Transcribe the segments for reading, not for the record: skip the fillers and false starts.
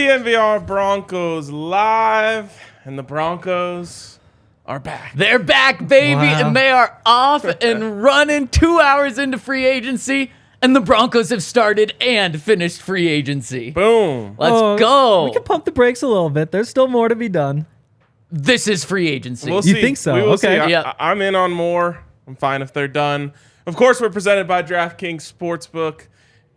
DNVR Broncos live, and the Broncos are back. They're back, baby, and they are off and running 2 hours into free agency, and the Broncos have started and finished free agency. Boom. Let's go. We can pump the brakes a little bit. There's still more to be done. This is free agency. We'll You see. think so? We will Okay. see. Yeah. I'm in on more. I'm fine if they're done. Of course, we're presented by DraftKings Sportsbook.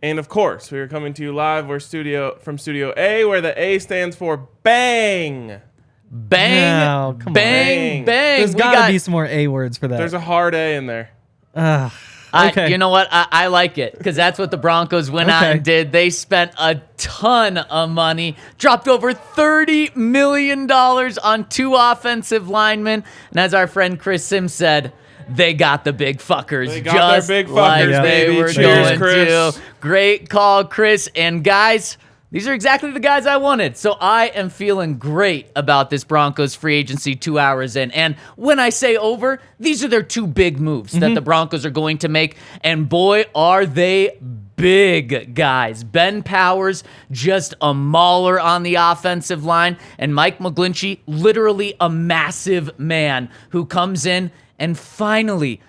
And of course, we are coming to you live. We're from Studio A, where the A stands for bang. Bang, No, come on. bang, bang. There's got to be some more A words for that. There's a hard A in there. Okay. You know what? I like it because that's what the Broncos went out and did. They spent a ton of money, dropped over $30 million on 2 offensive linemen. And as our friend Chris Sims said, they got the big fuckers. They got just their big like fuckers, they baby. were Cheers, going Chris. to. Great call, Chris. And guys, these are exactly the guys I wanted. So I am feeling great about this Broncos free agency 2 hours in. And when I say over, these are their 2 big moves that the Broncos are going to make. And boy, are they big guys. Ben Powers, just a mauler on the offensive line. And Mike McGlinchey, literally a massive man who comes in and finally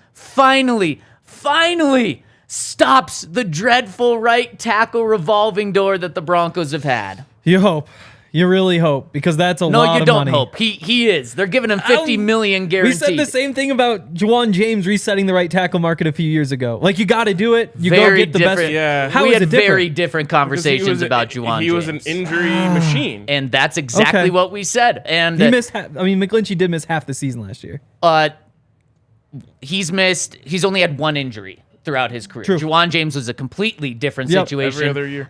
stops the dreadful right tackle revolving door that the Broncos have had. You hope. You really hope, because that's a lot of money. No, you don't hope. He is. They're giving him $50 million guaranteed. We said the same thing about Juwan James resetting the right tackle market a few years ago. Like, you got to do it. You go get the best. Yeah. How we is had it different? very different conversations about Juwan James. He was an injury machine. And that's exactly what we said. And He missed. McGlinchey did miss half the season last year. He's only had 1 injury throughout his career. True. Juwan James was a completely different situation. Every other year.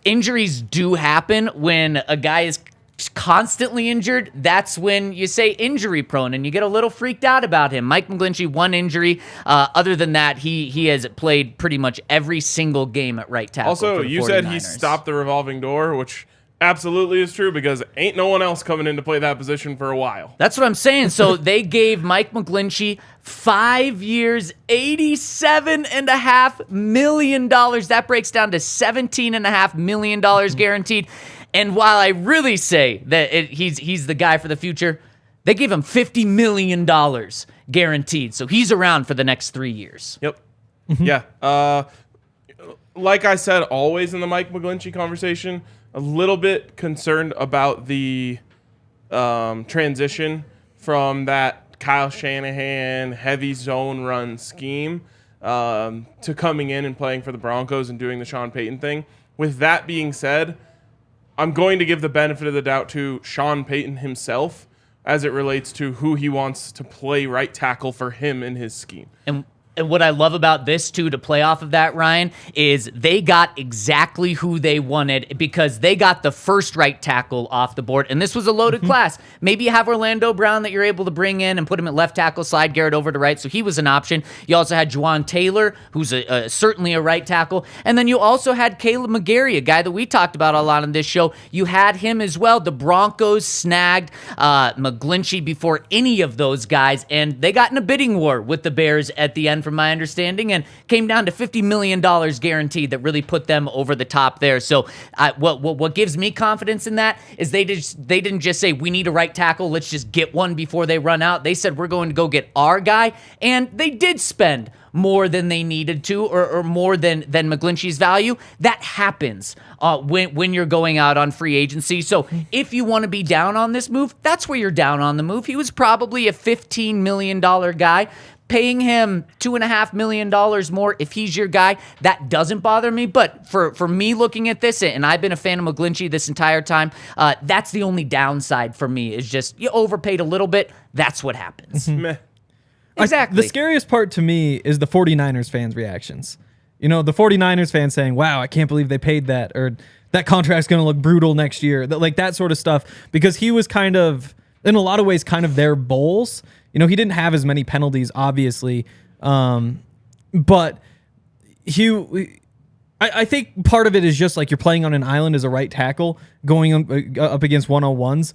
Injuries do happen when a guy is constantly injured. That's when you say injury prone and you get a little freaked out about him. Mike McGlinchey, 1 injury. Other than that, he has played pretty much every single game at right tackle. Also, for the you said he 49ers. stopped the revolving door, which absolutely is true, because ain't no one else coming in to play that position for a while. That's what I'm saying. So they gave Mike McGlinchey 5 years, $87.5 million. That breaks down to $17.5 million guaranteed. And while I really say that he's the guy for the future, they gave him $50 million guaranteed. So he's around for the next 3 years. Yep. Yeah. Like I said, always in the Mike McGlinchey conversation, a little bit concerned about the transition from that Kyle Shanahan heavy zone run scheme to coming in and playing for the Broncos and doing the Sean Payton thing. With that being said, I'm going to give the benefit of the doubt to Sean Payton himself as it relates to who he wants to play right tackle for him in his scheme. And what I love about this, too, to play off of that, Ryan, is they got exactly who they wanted because they got the first right tackle off the board. And this was a loaded class. Maybe you have Orlando Brown that you're able to bring in and put him at left tackle, slide Garrett over to right. So he was an option. You also had Juwan Taylor, who's certainly a right tackle. And then you also had Caleb McGarry, a guy that we talked about a lot on this show. You had him as well. The Broncos snagged McGlinchey before any of those guys. And they got in a bidding war with the Bears at the end, from my understanding, and came down to $50 million guaranteed that really put them over the top there. So what gives me confidence in that is they didn't just say, we need a right tackle, let's just get one before they run out. They said, we're going to go get our guy, and they did spend more than they needed to, or more than McGlinchey's value. That happens when you're going out on free agency. So if you want to be down on this move, that's where you're down on the move. He was probably a $15 million guy. Paying him $2.5 million more if he's your guy, that doesn't bother me. But for me looking at this, and I've been a fan of McGlinchey this entire time, that's the only downside for me, is just you overpaid a little bit. That's what happens. Meh. Exactly. The scariest part to me is the 49ers fans' reactions. You know, the 49ers fans saying, wow, I can't believe they paid that, or that contract's going to look brutal next year. Like that sort of stuff, because he was kind of, in a lot of ways, kind of their Bulls. You know, he didn't have as many penalties, obviously, but I think part of it is just like you're playing on an island as a right tackle, going up against 101s.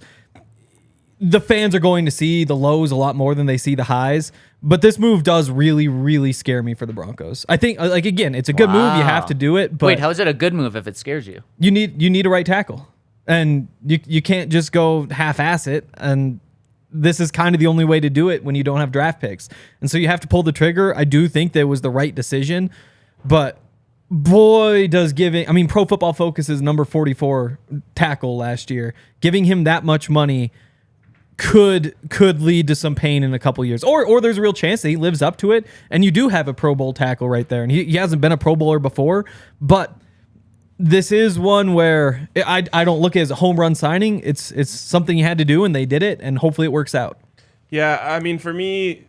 The fans are going to see the lows a lot more than they see the highs, but this move does really, really scare me for the Broncos. I think, like, again, it's a good move. You have to do it, but wait, how is it a good move if it scares you? You need a right tackle. And you can't just go half-ass it, and this is kind of the only way to do it when you don't have draft picks. And so you have to pull the trigger. I do think that was the right decision, but boy, does Pro Football Focus's number 44 tackle last year, giving him that much money could lead to some pain in a couple years. Or there's a real chance that he lives up to it, and you do have a Pro Bowl tackle right there. And he hasn't been a Pro Bowler before, but this is one where I don't look at it as a home run signing. It's something you had to do, and they did it, and hopefully it works out. Yeah, I mean, for me,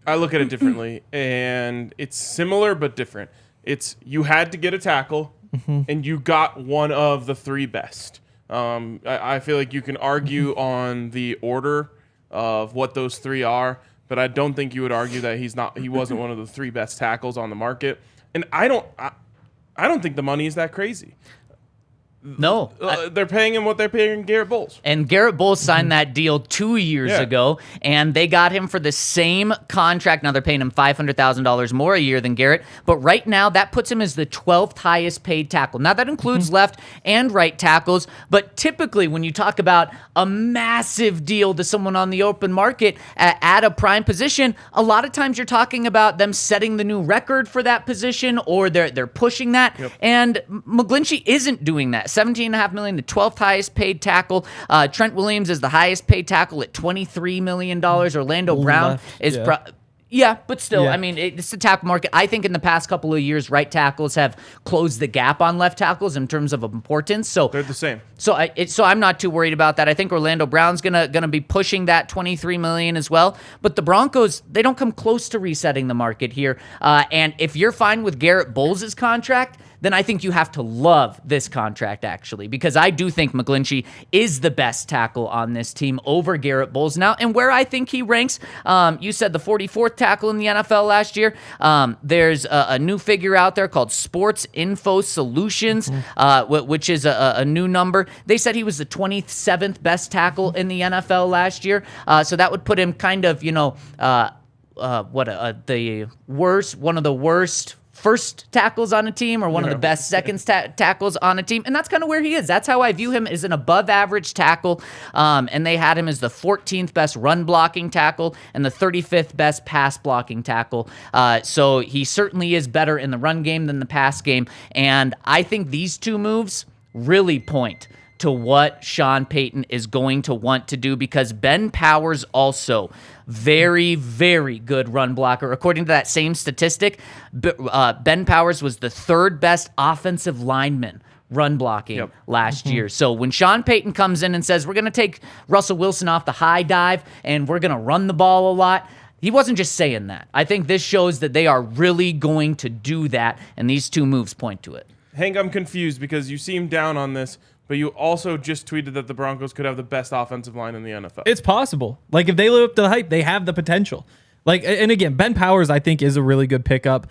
I look at it differently, and it's similar but different. It's you had to get a tackle, and you got one of the three best. I feel like you can argue on the order of what those three are, but I don't think you would argue that he wasn't one of the three best tackles on the market. And I don't think the money is that crazy. No. They're paying him what they're paying Garrett Bowles. And Garrett Bowles signed that deal 2 years ago, and they got him for the same contract. Now they're paying him $500,000 more a year than Garrett, but right now that puts him as the 12th highest paid tackle. Now that includes left and right tackles, but typically when you talk about a massive deal to someone on the open market at a prime position, a lot of times you're talking about them setting the new record for that position, or they're pushing that. Yep. And McGlinchey isn't doing that. $17.5 million, the 12th highest paid tackle. Trent Williams is the highest paid tackle at $23 million. Orlando Brown is but still, I mean, it's the tackle market. I think in the past couple of years, right tackles have closed the gap on left tackles in terms of importance. So they're the same. So I'm not too worried about that. I think Orlando Brown's gonna be pushing that $23 million as well. But the Broncos, they don't come close to resetting the market here. And if you're fine with Garrett Bowles' contract, then I think you have to love this contract, actually, because I do think McGlinchey is the best tackle on this team over Garrett Bowles now. And where I think he ranks, you said the 44th tackle in the NFL last year. There's a new figure out there called Sports Info Solutions, which is a new number. They said he was the 27th best tackle in the NFL last year. So that would put him kind of, one of the worst first tackles on a team, or one of the best second tackles on a team. And that's kind of where he is. That's how I view him, as an above average tackle. And they had him as the 14th best run blocking tackle and the 35th best pass blocking tackle. So he certainly is better in the run game than the pass game. And I think these two moves really point to what Sean Payton is going to want to do, because Ben Powers also very, very good run blocker. According to that same statistic, Ben Powers was the third best offensive lineman run blocking last year. So when Sean Payton comes in and says, we're going to take Russell Wilson off the high dive and we're going to run the ball a lot, he wasn't just saying that. I think this shows that they are really going to do that, and these two moves point to it. Hank, I'm confused because you seem down on this, but you also just tweeted that the Broncos could have the best offensive line in the NFL. It's possible. Like, if they live up to the hype, they have the potential. Like, and again, Ben Powers, I think, is a really good pickup.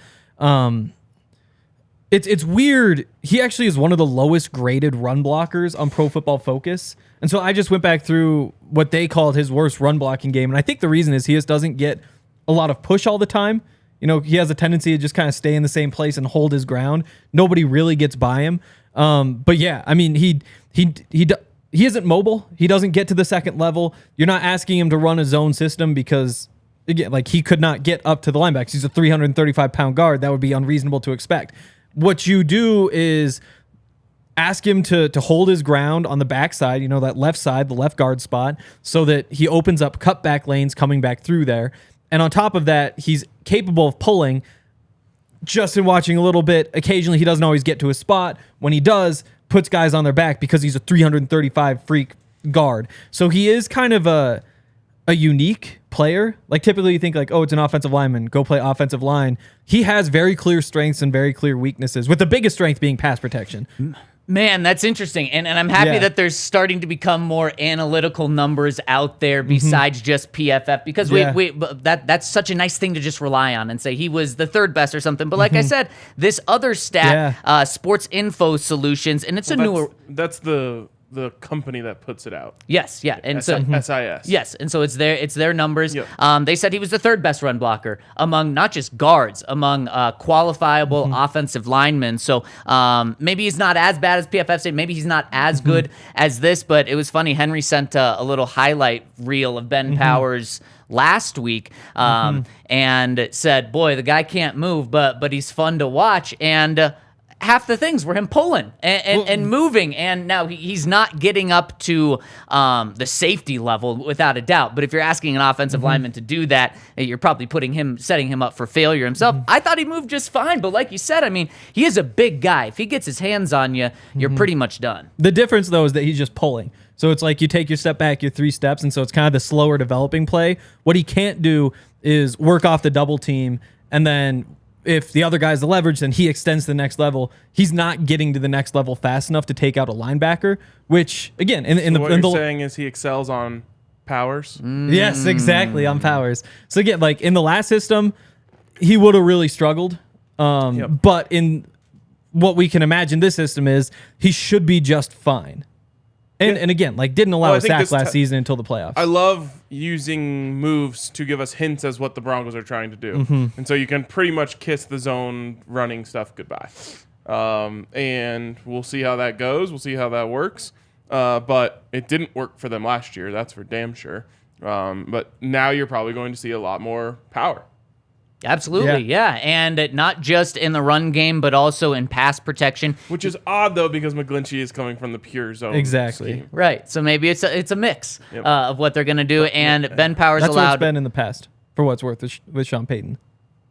It's weird. He actually is one of the lowest graded run blockers on Pro Football Focus. And so I just went back through what they called his worst run blocking game. And I think the reason is he just doesn't get a lot of push all the time. He has a tendency to just kind of stay in the same place and hold his ground. Nobody really gets by him. But yeah, I mean, he isn't mobile. He doesn't get to the second level. You're not asking him to run a zone system because, again, like, he could not get up to the linebackers. He's a 335-pound guard. That would be unreasonable to expect. What you do is ask him to hold his ground on the backside, that left side, the left guard spot, so that he opens up cutback lanes coming back through there. And on top of that, he's capable of pulling. Just in watching a little bit, occasionally he doesn't always get to his spot. When he does, puts guys on their back because he's a 335 freak guard. So he is kind of a unique player. Like, typically you think like, oh, it's an offensive lineman, go play offensive line. He has very clear strengths and very clear weaknesses, with the biggest strength being pass protection. Man, that's interesting. And I'm happy that there's starting to become more analytical numbers out there besides just PFF, because that's such a nice thing to just rely on and say he was the third best or something. But like I said, this other stat, Sports Info Solutions, and it's newer. That's the the company that puts it out. Yes, yeah, and so SIS. Yes, and so it's their numbers. Yep. They said he was the third best run blocker among not just guards, among qualifiable offensive linemen. So maybe he's not as bad as PFF said. Maybe he's not as good as this. But it was funny. Henry sent a little highlight reel of Ben Powers last week and said, "Boy, the guy can't move, but he's fun to watch." And half the things were him pulling and moving, and now he's not getting up to the safety level without a doubt. But if you're asking an offensive lineman to do that, you're probably setting him up for failure himself. I thought he moved just fine, but like you said, I mean, he is a big guy. If he gets his hands on you, you're pretty much done. The difference, though, is that he's just pulling. So it's like you take your step back, your 3 steps, and so it's kind of the slower developing play. What he can't do is work off the double team, and then if the other guy's the leverage, then he extends to the next level. He's not getting to the next level fast enough to take out a linebacker, which, again, what you're saying is he excels on powers? Yes, exactly, on powers. So again, like in the last system, he would have really struggled. But in what we can imagine this system is, he should be just fine. And again, like didn't allow a sack last season until the playoffs. I love using moves to give us hints as what the Broncos are trying to do. And so you can pretty much kiss the zone running stuff goodbye. And we'll see how that goes. We'll see how that works. But it didn't work for them last year. That's for damn sure. But now you're probably going to see a lot more power. Absolutely, yeah. And not just in the run game, but also in pass protection. Which is odd, though, because McGlinchey is coming from the pure zone scheme. Right, so maybe it's a mix of what they're going to do. And Ben Powers That's allowed... what it's been in the past, for what it's worth, with Sean Payton.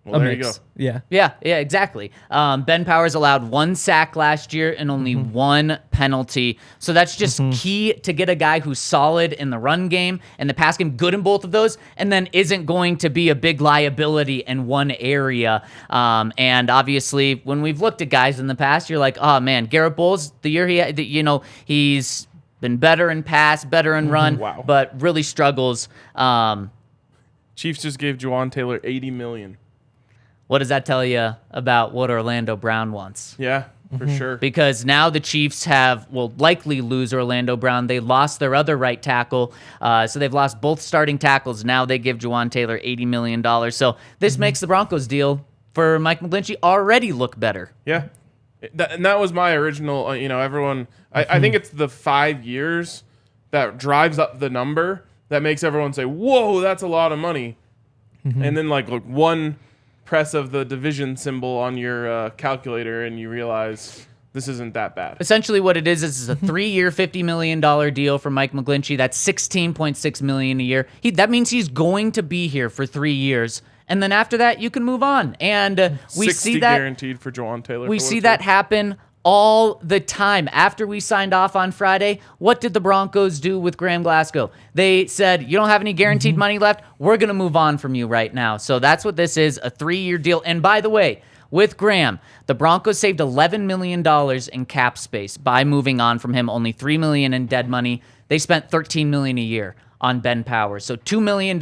Well, there you go. Yeah. Yeah, exactly. Ben Powers allowed 1 sack last year and only 1 penalty. So that's just key to get a guy who's solid in the run game and the pass game, good in both of those, and then isn't going to be a big liability in one area. And obviously, when we've looked at guys in the past, you're like, oh man, Garrett Bowles, the year he's been better in pass, better in run, but really struggles. Chiefs just gave Juwan Taylor $80 million. What does that tell you about what Orlando Brown wants? Yeah, for sure. Because now the Chiefs will likely lose Orlando Brown. They lost their other right tackle, so they've lost both starting tackles. Now they give Juwan Taylor $80 million. So this makes the Broncos deal for Mike McGlinchey already look better. Yeah. And that was my original, everyone, I think it's the 5 years that drives up the number that makes everyone say, whoa, that's a lot of money. And then look, one press of the division symbol on your calculator and you realize this isn't that bad. Essentially what it is a 3-year, $50 million deal for Mike McGlinchey. That's $16.6 million a year. That means he's going to be here for 3 years. And then after that, you can move on. And we see that guaranteed for Juwan Taylor. We see that happen all the time. After we signed off on Friday, what did the Broncos do with Graham Glasgow? They said, you don't have any guaranteed money left. We're going to move on from you right now. So that's what this is, a 3-year deal. And by the way, with Graham, the Broncos saved $11 million in cap space by moving on from him. Only $3 million in dead money. They spent $13 million a year on Ben Powers. So $2 million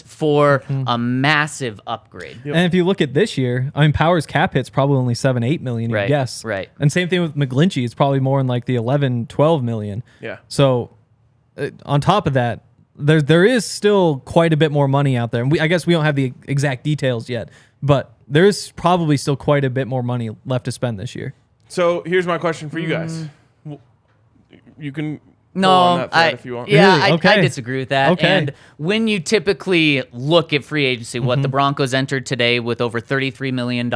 for a massive upgrade. Yep. And if you look at this year, Powers' cap hit's probably only $7-8 million, I guess. Right. And same thing with McGlinchey. It's probably more in like the $11-12 million. Yeah. So on top of that, there is still quite a bit more money out there. And I guess we don't have the exact details yet, but there is probably still quite a bit more money left to spend this year. So here's my question for you guys. You can... No, if you want. Yeah, really? I disagree with that. Okay. And when you typically look at free agency, what the Broncos entered today with over $33 million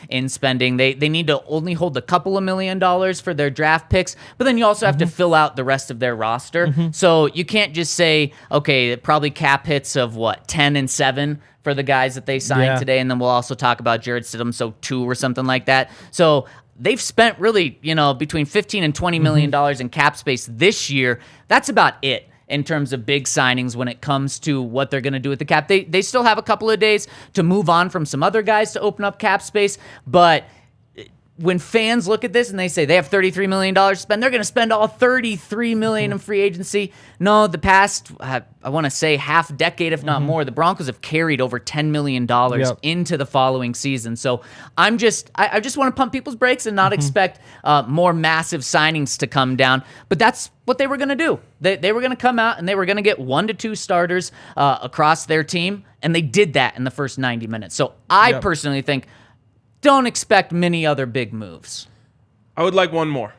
in spending, they need to only hold a couple of $1 million for their draft picks, but then you also have to fill out the rest of their roster. So you can't just say, okay, probably cap hits of 10 and 7 for the guys that they signed today, and then we'll also talk about Jarrett Stidham, so 2 or something like that. So they've spent really, between $15 and $20 million in cap space this year. That's about it in terms of big signings when it comes to what they're going to do with the cap. They still have a couple of days to move on from some other guys to open up cap space, but when fans look at this and they say they have $33 million to spend, they're going to spend all $33 million in free agency. No, the past, I want to say half decade, if not more, the Broncos have carried over $10 million into the following season. So I just want to pump people's brakes and not expect more massive signings to come down. But that's what they were going to do. They were going to come out and they were going to get 1 to 2 starters across their team, and they did that in the first 90 minutes. So I personally think, don't expect many other big moves. I would like one more.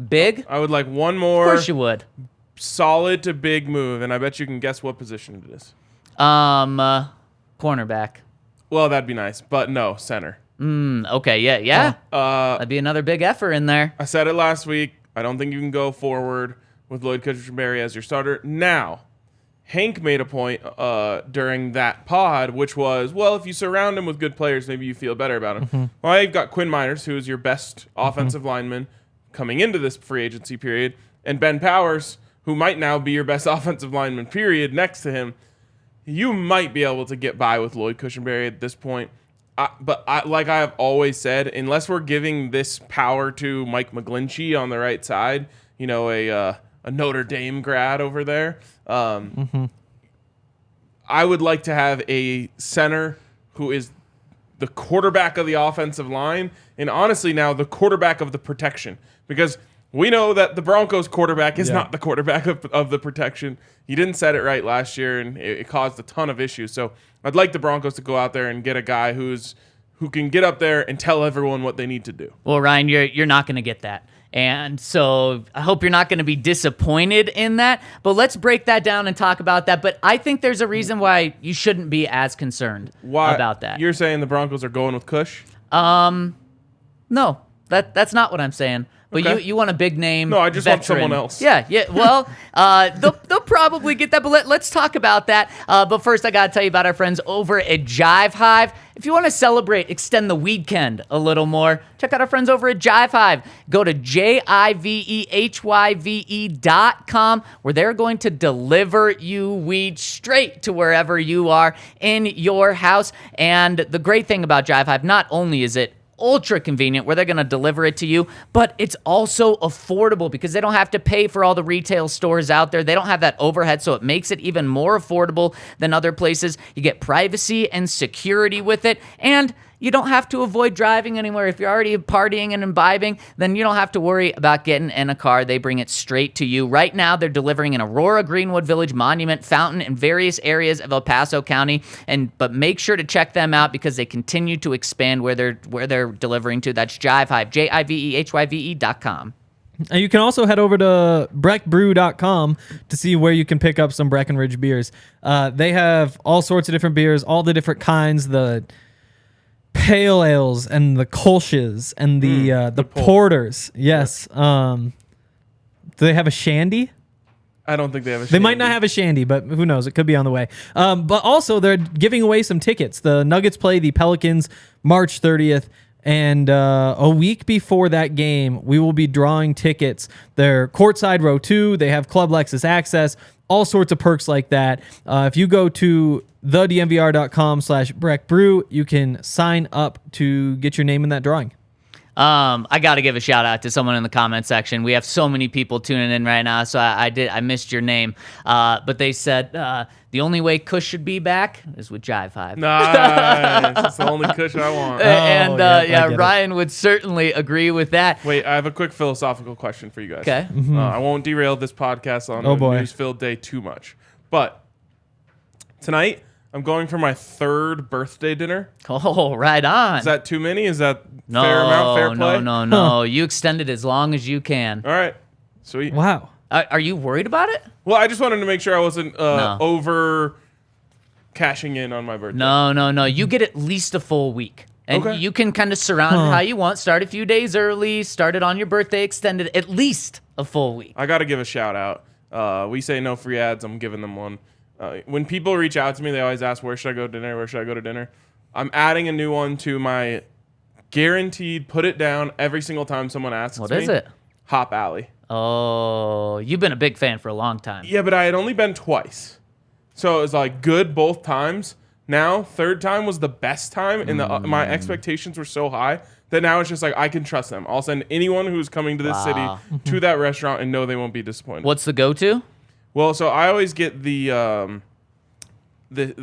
Big? I would like one more. Of course you would. Solid to big move, and I bet you can guess what position it is. Cornerback. Well, that'd be nice, but no, center. Okay, yeah. That'd be another big effort in there. I said it last week. I don't think you can go forward with Lloyd Cushenberry as your starter. Now, Hank made a point during that pod, which was, well, if you surround him with good players, maybe you feel better about him. Well, you've got Quinn Miners, who is your best offensive lineman coming into this free agency period, and Ben Powers, who might now be your best offensive lineman, period, next to him. You might be able to get by with Lloyd Cushenberry at this point. But like I have always said, unless we're giving this power to Mike McGlinchey on the right side, a Notre Dame grad over there, I would like to have a center who is the quarterback of the offensive line, and honestly now the quarterback of the protection, because we know that the Broncos quarterback is not the quarterback of the protection. He didn't set it right last year, and it caused a ton of issues. So I'd like the Broncos to go out there and get a guy who can get up there and tell everyone what they need to do. Well, Ryan, you're not going to get that. And so I hope you're not going to be disappointed in that. But let's break that down and talk about that. But I think there's a reason why you shouldn't be as concerned about that. You're saying the Broncos are going with Cush? No, that's not what I'm saying. But okay. you want a big name. No, I just veteran. want someone else. Yeah. Well, they'll probably get that. But let's talk about that. But first, I got to tell you about our friends over at Jive Hive. If you want to celebrate, extend the weekend a little more, check out our friends over at Jive Hive. Go to JIVEHYVE.com, where they're going to deliver you weed straight to wherever you are in your house. And the great thing about Jive Hive, not only is it ultra convenient where they're going to deliver it to you, but it's also affordable because they don't have to pay for all the retail stores out there. They don't have that overhead, so it makes it even more affordable than other places. You get privacy and security with it, and you don't have to avoid driving anywhere. If you're already partying and imbibing, then you don't have to worry about getting in a car. They bring it straight to you. Right now, they're delivering in Aurora, Greenwood Village, Monument, Fountain, and various areas of El Paso County. But make sure to check them out because they continue to expand where they're delivering to. That's Jive Hive, JIVEHYVE.com. And you can also head over to breckbrew.com to see where you can pick up some Breckenridge beers. They have all sorts of different beers, all the different kinds, the pale ales and the kolsches and the porters. Yes. Do they have a shandy? I don't think they have a shandy. They might not have a shandy, but who knows? It could be on the way. But also, they're giving away some tickets. The Nuggets play the Pelicans March 30th. And a week before that game, we will be drawing tickets. They're courtside row 2. They have Club Lexus access, all sorts of perks like that. If you go to thednvr.com/breckbrew, you can sign up to get your name in that drawing. I got to give a shout out to someone in the comment section. We have so many people tuning in right now, so I missed your name. But they said the only way Kush should be back is with Jive Hive. Nice. That's the only Kush I want. Ryan would certainly agree with that. Wait, I have a quick philosophical question for you guys. Okay. I won't derail this podcast on a news-filled day too much. But tonight, I'm going for my 3rd birthday dinner. Oh, right on. Is that too many? Is that fair amount, fair play? No. Huh. You extend it as long as you can. All right. Sweet. Wow. Are you worried about it? Well, I just wanted to make sure I wasn't over cashing in on my birthday. No. You get at least a full week. And you can kind of surround it how you want. Start a few days early. Start it on your birthday. Extend it at least a full week. I got to give a shout out. We say no free ads. I'm giving them one. When people reach out to me, they always ask, where should I go to dinner? Where should I go to dinner? I'm adding a new one to my guaranteed put it down every single time someone asks me. What is it? Hop Alley. Oh, you've been a big fan for a long time. Yeah, but I had only been twice. So it was like good both times. Now, 3rd time was the best time, and my expectations were so high that now it's just like I can trust them. I'll send anyone who's coming to this city to that restaurant and know they won't be disappointed. What's the go-to? Well, so I always get the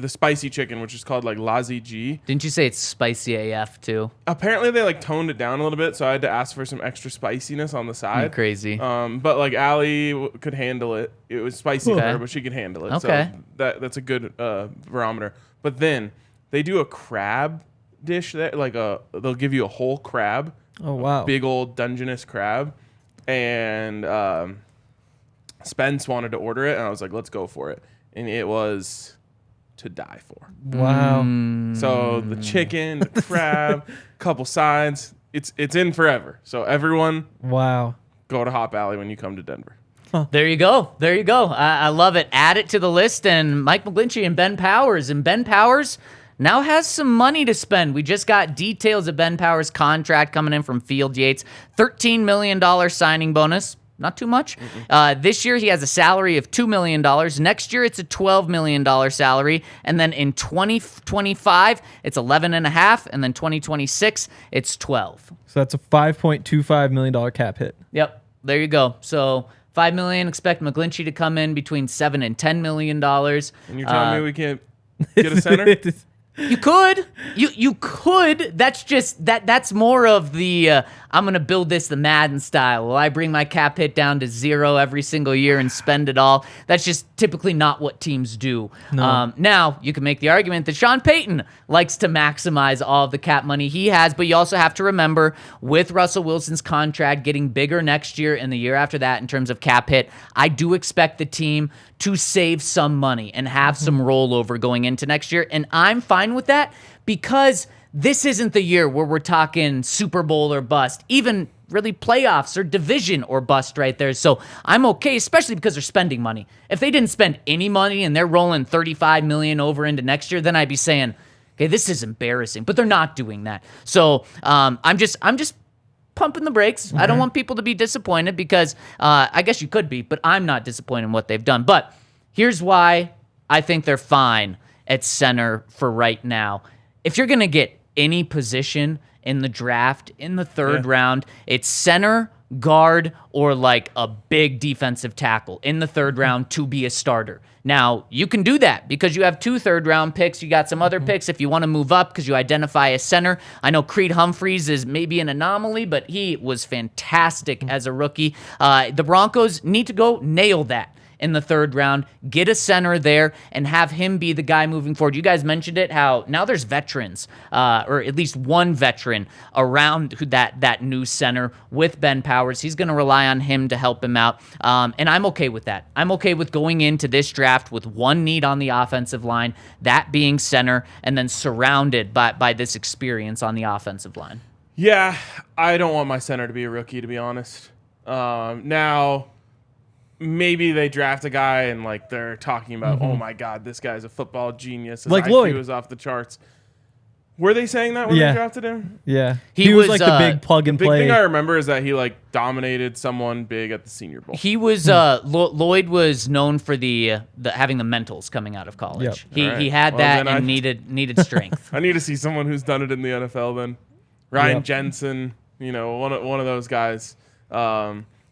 spicy chicken, which is called like Lazi G. Didn't you say it's spicy AF too? Apparently they like toned it down a little bit, so I had to ask for some extra spiciness on the side. You're crazy. But like Allie could handle it. It was spicy for her, but she could handle it. Okay. So that's a good barometer. But then they do a crab dish there, like they'll give you a whole crab. Oh wow. Big old Dungeness crab. And Spence wanted to order it, and I was like, let's go for it. And it was to die for. Wow. So the chicken, the crab, couple sides, it's in forever. So everyone, Wow. go to Hop Alley when you come to Denver. There you go. There you go. I love it. Add it to the list. And Mike McGlinchey and Ben Powers. And Ben Powers now has some money to spend. We just got details of Ben Powers' contract coming in from Field Yates. $13 million signing bonus. Not too much. This year, he has a salary of $2 million. Next year, it's a $12 million salary. And then in 2025, it's $11.5. And then 2026, it's $12. So that's a $5.25 million cap hit. Yep. There you go. So $5 million. Expect McGlinchey to come in between $7 and $10 million. And you're telling me we can't get a center? You could. You could. That's just that's more of the I'm going to build this the Madden style. Will I bring my cap hit down to 0 every single year and spend it all? That's just typically not what teams do. No. Now, you can make the argument that Sean Payton likes to maximize all of the cap money he has, but you also have to remember with Russell Wilson's contract getting bigger next year and the year after that in terms of cap hit, I do expect the team to save some money and have some rollover going into next year. And I'm fine with that because this isn't the year where we're talking Super Bowl or bust, even really playoffs or division or bust right there. So I'm okay, especially because they're spending money. If they didn't spend any money and they're rolling $35 million over into next year, then I'd be saying, okay, this is embarrassing. But they're not doing that. So I'm just pumping the brakes. I don't want people to be disappointed because I guess you could be, but I'm not disappointed in what they've done. But here's why I think they're fine at center for right now. If you're going to get any position in the draft in the third round, it's center, guard, or like a big defensive tackle in the third round to be a starter. Now, you can do that because you have 2 third-round picks. You got some other picks if you want to move up because you identify a center. I know Creed Humphreys is maybe an anomaly, but he was fantastic as a rookie. The Broncos need to go nail that in the third round, get a center there, and have him be the guy moving forward. You guys mentioned it, how now there's veterans, or at least one veteran around that new center with Ben Powers. He's going to rely on him to help him out, and I'm okay with that. I'm okay with going into this draft with one need on the offensive line, that being center, and then surrounded by this experience on the offensive line. Yeah, I don't want my center to be a rookie, to be honest. Now, maybe they draft a guy and like they're talking about, oh my God, this guy's a football genius. His like IQ Lloyd is off the charts. Were they saying that when they drafted him? Yeah, he was like the big plug and Big play. thing I remember is that he like dominated someone big at the Senior Bowl. He was Lloyd was known for the having the mentals coming out of college. Yep. He had that and needed strength. I need to see someone who's done it in the NFL then. Ryan Jensen, one of those guys.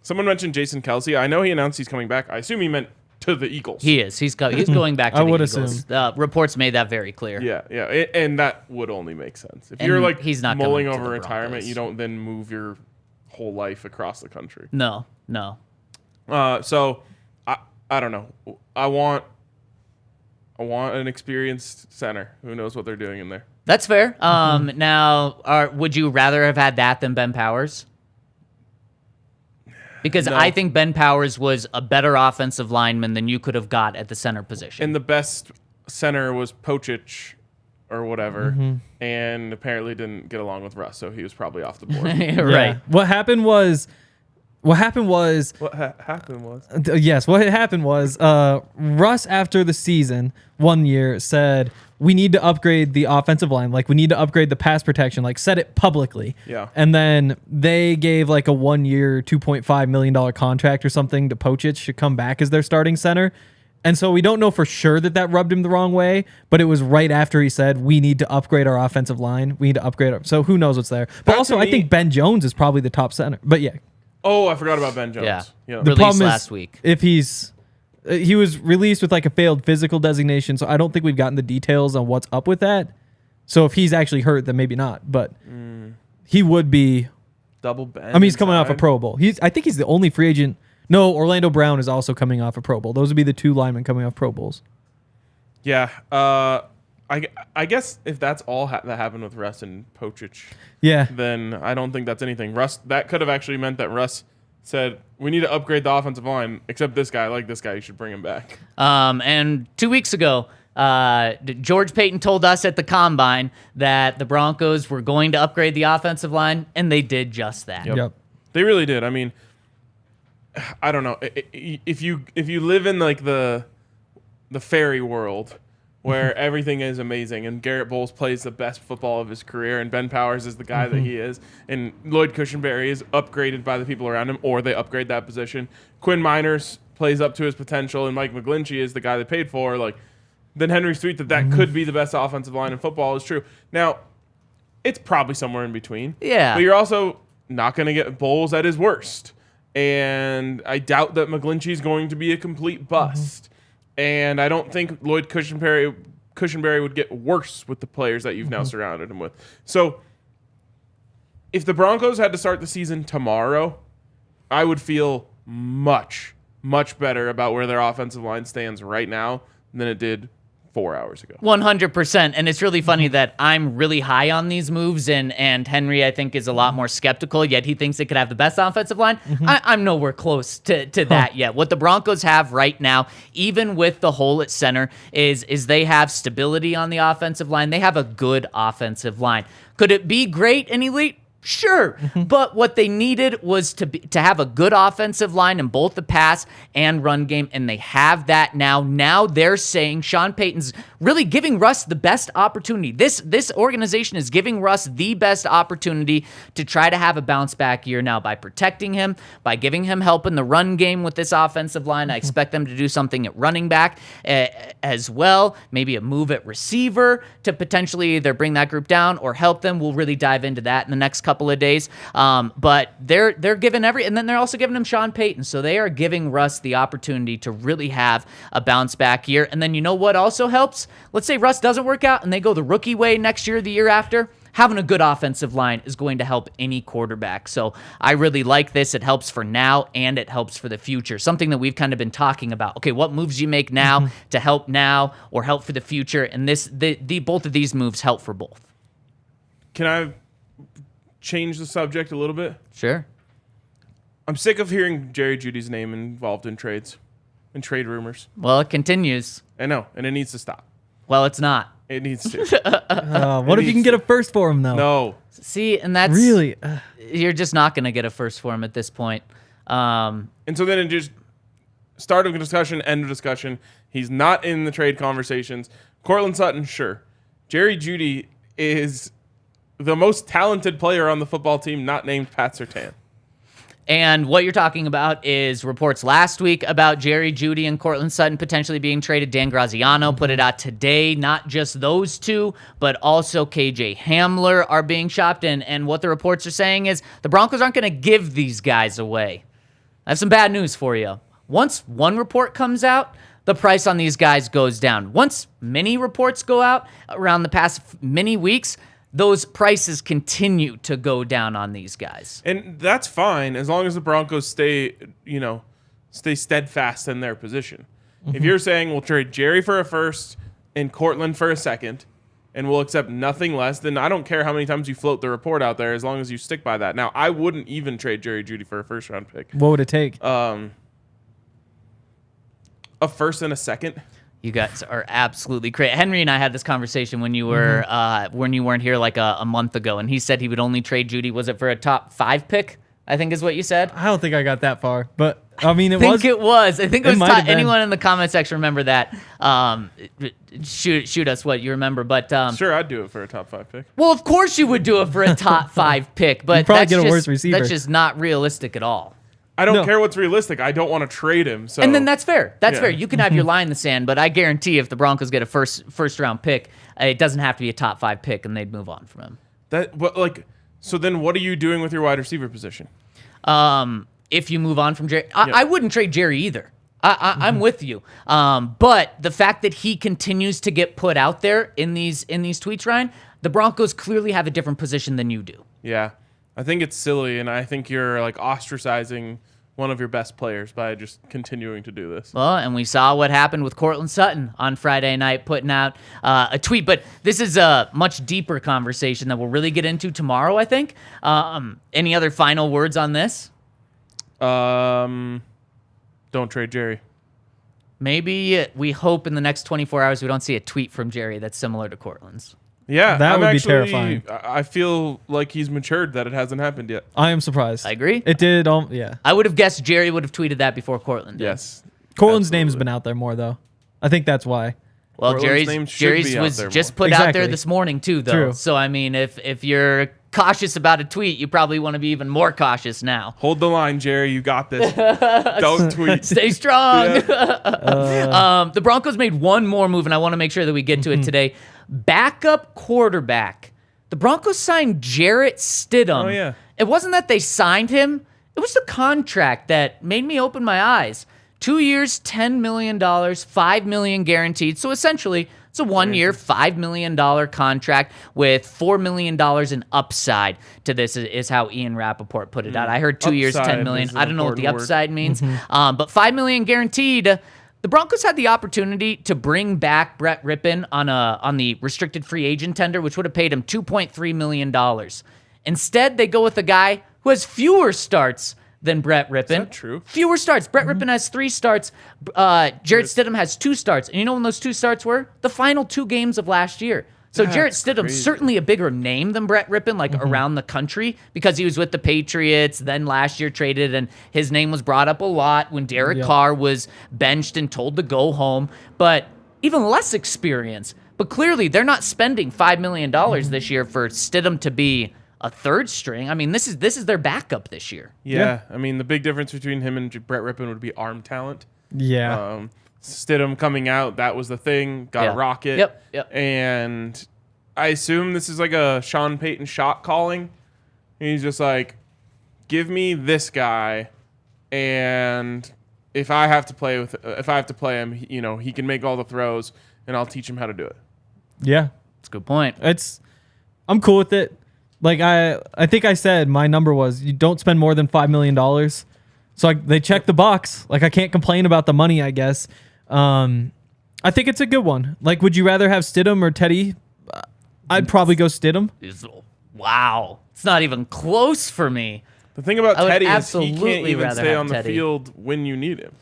Someone mentioned Jason Kelce. I know he announced he's coming back. I assume he meant to the Eagles. He is. He's going back to the Eagles. Assume. Reports made that very clear. Yeah. And that would only make sense. If you're like he's not mulling coming to over the retirement, Broncos. you don't then move your whole life across the country. No. So I don't know. I want an experienced center who knows what they're doing in there. That's fair. Now, would you rather have had that than Ben Powers? Because No. I think Ben Powers was a better offensive lineman than you could have got at the center position. And the best center was Pochich or whatever, and apparently didn't get along with Russ, so he was probably off the board. Right. What happened was What happened was Russ, after the season, 1 year, said, we need to upgrade the offensive line. Like, we need to upgrade the pass protection. Like, said it publicly. Yeah. And then they gave, like, a 1 year, $2.5 million contract or something to Pochich to come back as their starting center. And so we don't know for sure that rubbed him the wrong way, but it was right after he said, we need to upgrade our offensive line. We need to upgrade our... So who knows what's there. But That also, to I me- think Ben Jones is probably the top center. But yeah. Oh, I forgot about Ben Jones. Yeah. Yeah. The Released problem last is week. if he's... He was released with like a failed physical designation, so I don't think we've gotten the details on what's up with that. So if he's actually hurt, then maybe not. But he would be... Double Ben. I mean, he's coming off a inside. Pro Bowl. I think he's the only free agent... No, Orlando Brown is also coming off a Pro Bowl. Those would be the two linemen coming off Pro Bowls. Yeah. I guess if that's all that happened with Russ and Pochich, Yeah. then I don't think that's anything. Russ, that could have actually meant that Russ said, we need to upgrade the offensive line, except this guy. I like this guy. You should bring him back. And 2 weeks ago, George Payton told us at the Combine that the Broncos were going to upgrade the offensive line, and they did just that. Yep. They really did. I mean, I don't know. If you live in like the fairy world where everything is amazing and Garrett Bowles plays the best football of his career and Ben Powers is the guy that he is and Lloyd Cushenberry is upgraded by the people around him or they upgrade that position. Quinn Miners plays up to his potential and Mike McGlinchey is the guy they paid for. Like, then Henry's tweet that could be the best offensive line in football is true. Now, it's probably somewhere in between. Yeah. But you're also not going to get Bowles at his worst. And I doubt that McGlinchey's going to be a complete bust. And I don't think Lloyd Cushenberry would get worse with the players that you've now surrounded him with. So if the Broncos had to start the season tomorrow, I would feel much, much better about where their offensive line stands right now than it did 4 hours ago. 100%. And it's really funny that I'm really high on these moves, and Henry, I think, is a lot more skeptical, yet he thinks it could have the best offensive line. I'm nowhere close to that yet. What the Broncos have right now, even with the hole at center, is they have stability on the offensive line. They have a good offensive line. Could it be great and elite? Sure, but what they needed was to have a good offensive line in both the pass and run game, and they have that now. Now they're saying Sean Payton's really giving Russ the best opportunity. This organization is giving Russ the best opportunity to try to have a bounce back year now by protecting him, by giving him help in the run game with this offensive line. I expect them to do something at running back as well, maybe a move at receiver to potentially either bring that group down or help them. We'll really dive into that in the next couple of days. But they're giving and then they're also giving him Sean Payton. So they are giving Russ the opportunity to really have a bounce back year. And then you know what also helps? Let's say Russ doesn't work out and they go the rookie way next year, the year after. Having a good offensive line is going to help any quarterback. So I really like this. It helps for now and it helps for the future. Something that we've kind of been talking about. Okay, what moves you make now to help now or help for the future? And both of these moves help for both. Can I change the subject a little bit? Sure. I'm sick of hearing Jerry Jeudy's name involved in trades and trade rumors. Well, it continues. I know, and it needs to stop. Well, it's not. It needs to. What if you can get a first for him, though? No. See, and that's... Really? You're just not going to get a first for him at this point. And so then it just start of discussion, end of discussion. He's not in the trade conversations. Cortland Sutton, sure. Jerry Jeudy is the most talented player on the football team, not named Pat Surtain. And what you're talking about is reports last week about Jerry Jeudy and Cortland Sutton potentially being traded. Dan Graziano put it out today. Not just those two, but also KJ Hamler are being shopped. And what the reports are saying is the Broncos aren't going to give these guys away. I have some bad news for you. Once one report comes out, the price on these guys goes down. Once many reports go out around the past many weeks, those prices continue to go down on these guys. And that's fine as long as the Broncos stay steadfast in their position. If you're saying we'll trade Jerry for a first and Cortland for a second and we'll accept nothing less, then I don't care how many times you float the report out there as long as you stick by that. Now, I wouldn't even trade Jerry Jeudy for a first-round pick. What would it take? A first and a second. You guys are absolutely crazy. Henry and I had this conversation when you were when you weren't here like a month ago, and he said he would only trade Jeudy. Was it for a top 5 pick? I think is what you said. I don't think I got that far, but I mean, I think it was. I think it was. might have been. Anyone in the comment section remember that? Shoot us what you remember. But Sure, I'd do it for a top 5 pick. well, of course you would do it for a top 5 pick, but You'd probably that's get a just, worse receiver. That's just not realistic at all. I don't care what's realistic. I don't want to trade him. So And then that's fair. That's fair. You can have your line in the sand, but I guarantee if the Broncos get a first round pick, it doesn't have to be a top 5 pick, and they'd move on from him. So then what are you doing with your wide receiver position? If you move on from Jerry, I wouldn't trade Jerry either. I'm with you. But the fact that he continues to get put out there in these tweets, Ryan, the Broncos clearly have a different position than you do. Yeah. I think it's silly, and I think you're like ostracizing one of your best players by just continuing to do this. Well, and we saw what happened with Cortland Sutton on Friday night putting out a tweet. But this is a much deeper conversation that we'll really get into tomorrow, I think. Any other final words on this? Don't trade Jerry. Maybe we hope in the next 24 hours we don't see a tweet from Jerry that's similar to Cortland's. Yeah, that would be terrifying. I feel like he's matured that it hasn't happened yet. I am surprised. I agree. It did. Yeah. I would have guessed Jerry would have tweeted that before Cortland did. Yes. Cortland's name's been out there more though. I think that's why. Well, Cortland's name Jerry's should be was out there just more. put out there Exactly. this morning too, though. True. So I mean, if you're cautious about a tweet, you probably want to be even more cautious now. Hold the line, Jerry. You got this. Don't tweet. Stay strong. The Broncos made one more move, and I want to make sure that we get to it today. Backup quarterback. The Broncos signed Jarrett Stidham. Oh, yeah. It wasn't that they signed him. It was the contract that made me open my eyes. 2 years, $10 million, $5 million guaranteed. So essentially, it's a 1 year, $5 million contract with $4 million in upside to this, is how Ian Rappaport put it out. I heard 2 years, $10 million. Upside is an I don't know what the important word. upside means. But $5 million guaranteed. The Broncos had the opportunity to bring back Brett Rippon on the restricted free agent tender, which would have paid him $2.3 million. Instead, they go with a guy who has fewer starts than Brett Rippon. Is that true? Fewer starts. Brett Rippon has 3 starts. Jarrett Stidham has 2 starts. And you know when those 2 starts were? The final 2 games of last year. So Jarrett That's Stidham's crazy. certainly a bigger name than Brett Rippon, like around the country, because he was with the Patriots, then last year traded, and his name was brought up a lot when Derek Carr was benched and told to go home. But even less experience. But clearly, they're not spending $5 million this year for Stidham to be a third string. I mean, this is their backup this year. Yeah. I mean, the big difference between him and Brett Rippon would be arm talent. Yeah. Stidham coming out, that was the thing. Got Yeah. a rocket. Yep. And I assume this is like a Sean Payton shot calling. He's just like, give me this guy, and if I have to play him, he can make all the throws, and I'll teach him how to do it. Yeah. That's a good point. I'm cool with it. Like I think I said my number was you don't spend more than $5 million. So they check the box. Like I can't complain about the money, I guess. I think it's a good one. Like, would you rather have Stidham or Teddy? I'd probably go Stidham. Wow. It's not even close for me. The thing about I would Teddy is he absolutely can't even rather stay have on the Teddy. field when you need him.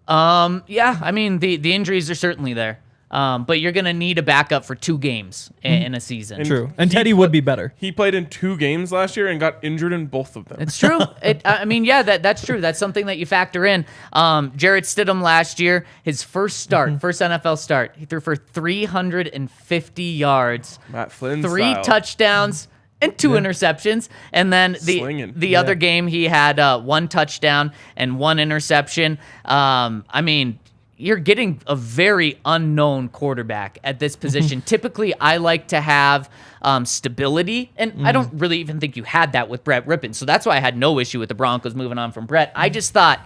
Yeah, I mean, the injuries are certainly there. But you're going to need a backup for 2 games in a season. True. And he Teddy would be better. He played in 2 games last year and got injured in both of them. It's true. I mean, yeah, that's true. That's something that you factor in. Jarrett Stidham last year, his first NFL start, he threw for 350 yards, Matt Flynn 3 style. touchdowns, and 2 interceptions. And then Slinging. the other game, he had 1 touchdown and 1 interception. I mean, you're getting a very unknown quarterback at this position. Typically, I like to have stability, and I don't really even think you had that with Brett Rippon. So that's why I had no issue with the Broncos moving on from Brett. I just thought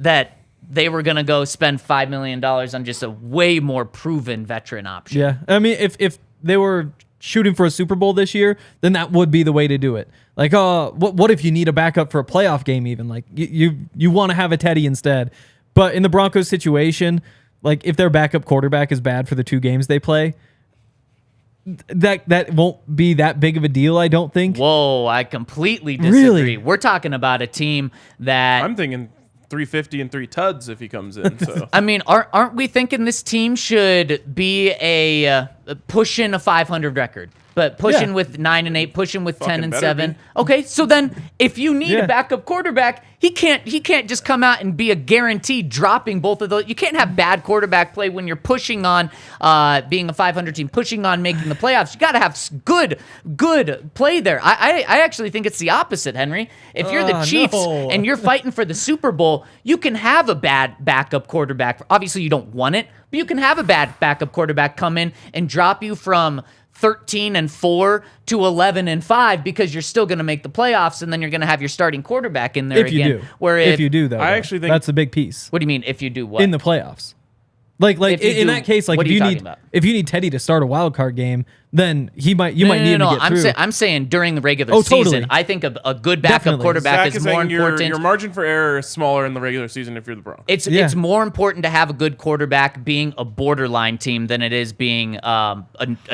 that they were going to go spend $5 million on just a way more proven veteran option. Yeah. I mean, if they were shooting for a Super Bowl this year, then that would be the way to do it. Like, what if you need a backup for a playoff game even? Like, you want to have a Teddy instead. But in the Broncos situation, like if their backup quarterback is bad for the 2 games they play, that won't be that big of a deal, I don't think. Whoa, I completely disagree. Really? We're talking about a team that... I'm thinking 350 and 3 tuds if he comes in. So I mean, aren't we thinking this team should be a pushing a 500 record. But pushing with 9-8, pushing with Fucking 10-7. Okay, so then if you need a backup quarterback, he can't just come out and be a guarantee dropping both of those. You can't have bad quarterback play when you're pushing on being a 500 team, pushing on making the playoffs. You got to have good play there. I actually think it's the opposite, Henry. If you're the Chiefs and you're fighting for the Super Bowl, you can have a bad backup quarterback. Obviously, you don't want it, but you can have a bad backup quarterback come in and drop you from 13-4 to 11-5 because you're still going to make the playoffs, and then you're going to have your starting quarterback in there if you again. do. If you do, though, I actually think that's a big piece. What do you mean if you do what? In the playoffs. Like in that case, like if you need Teddy to start a wild card game, then you might need him to get through. I'm saying during the regular season, I think a good backup quarterback is more important. Your margin for error is smaller in the regular season if you're the Broncos. It's more important to have a good quarterback being a borderline team than it is being a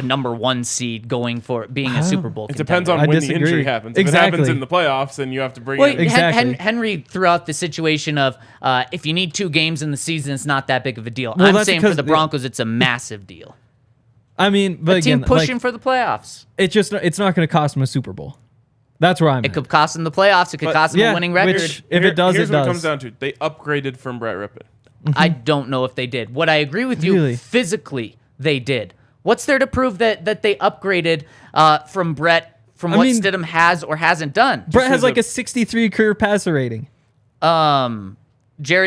number 1 seed going for being a Super Bowl contender. It depends on when the injury happens. If it happens in the playoffs, then you have to bring in. Henry threw out the situation of if you need 2 games in the season, it's not that big of a deal. Well, I'm saying for the Broncos, it's a massive deal. I mean, but a team pushing for the playoffs. It's not going to cost them a Super Bowl. That's where I'm. It could cost them the playoffs. It could cost them a winning record. Which, if it does, here's what it comes down to: they upgraded from Brett Rippon. I don't know if they did. What I agree with you, physically, they did. What's there to prove that they upgraded from Brett from what Stidham has or hasn't done? Brett has like a 63 career passer rating. Jarrett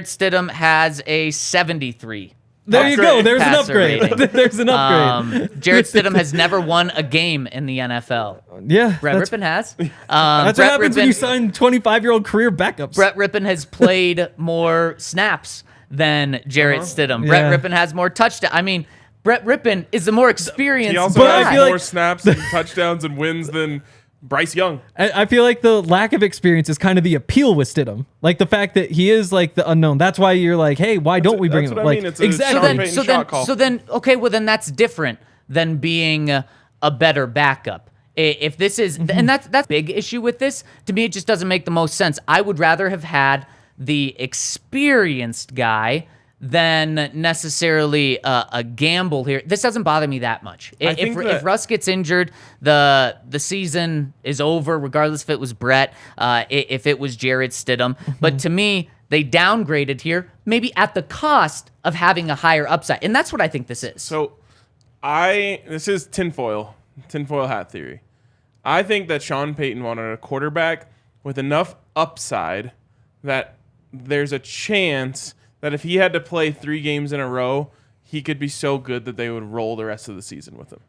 Stidham has a 73. There you go. There's an upgrade. There's an upgrade. Jarrett Stidham has never won a game in the NFL. Yeah. Brett Rippon has. That's what happens when you sign 25-year-old career backups. Brett Rippon has played more snaps than Jarrett Stidham. Brett Rippon has more touchdowns. I mean, Brett Rippon is the more experienced He also has more snaps and touchdowns and wins than Bryce Young. I feel like the lack of experience is kind of the appeal with Stidham. Like the fact that he is like the unknown. That's why you're like, hey, why don't we bring him? That's what I mean. It's exactly. So then, okay, well then that's different than being a better backup. If this is, and that's a big issue with this. To me, it just doesn't make the most sense. I would rather have had the experienced guy than necessarily a gamble here. This doesn't bother me that much. If Russ gets injured, the season is over, regardless if it was Brett, if it was Jarrett Stidham. But to me, they downgraded here, maybe at the cost of having a higher upside. And that's what I think this is. So this is tinfoil hat theory. I think that Sean Payton wanted a quarterback with enough upside that there's a chance that if he had to play 3 games in a row, he could be so good that they would roll the rest of the season with him.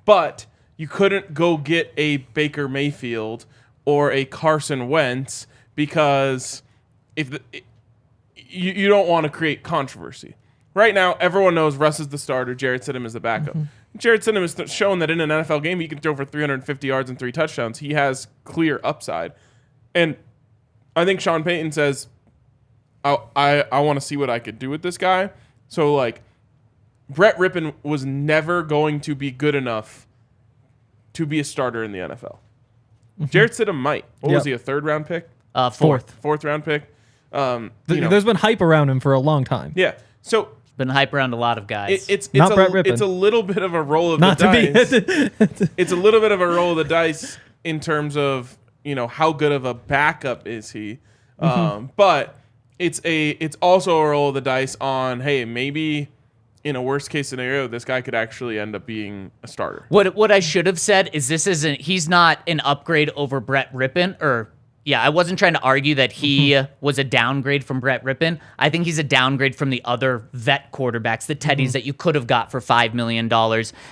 But you couldn't go get a Baker Mayfield or a Carson Wentz because you don't want to create controversy. Right now, everyone knows Russ is the starter, Jarrett Stidham is the backup. Jarrett Stidham has shown that in an NFL game, he can throw for 350 yards and 3 touchdowns. He has clear upside. And I think Sean Payton says, I want to see what I could do with this guy. So, like, Brett Rippon was never going to be good enough to be a starter in the NFL. Jarrett Stidham might. What was he, a 3rd-round pick? 4th. 4th-round pick. There's been hype around him for a long time. Yeah. So been hype around a lot of guys. It's Brett Rippon. It's a little bit of a roll of the dice. It's a little bit of a roll of the dice in terms of, how good of a backup is he. But it's also a roll of the dice on, hey, maybe in a worst case scenario, this guy could actually end up being a starter. What I should have said is he's not an upgrade over Brett Rippon, I wasn't trying to argue that he was a downgrade from Brett Rippon. I think he's a downgrade from the other vet quarterbacks, the Teddys that you could have got for $5 million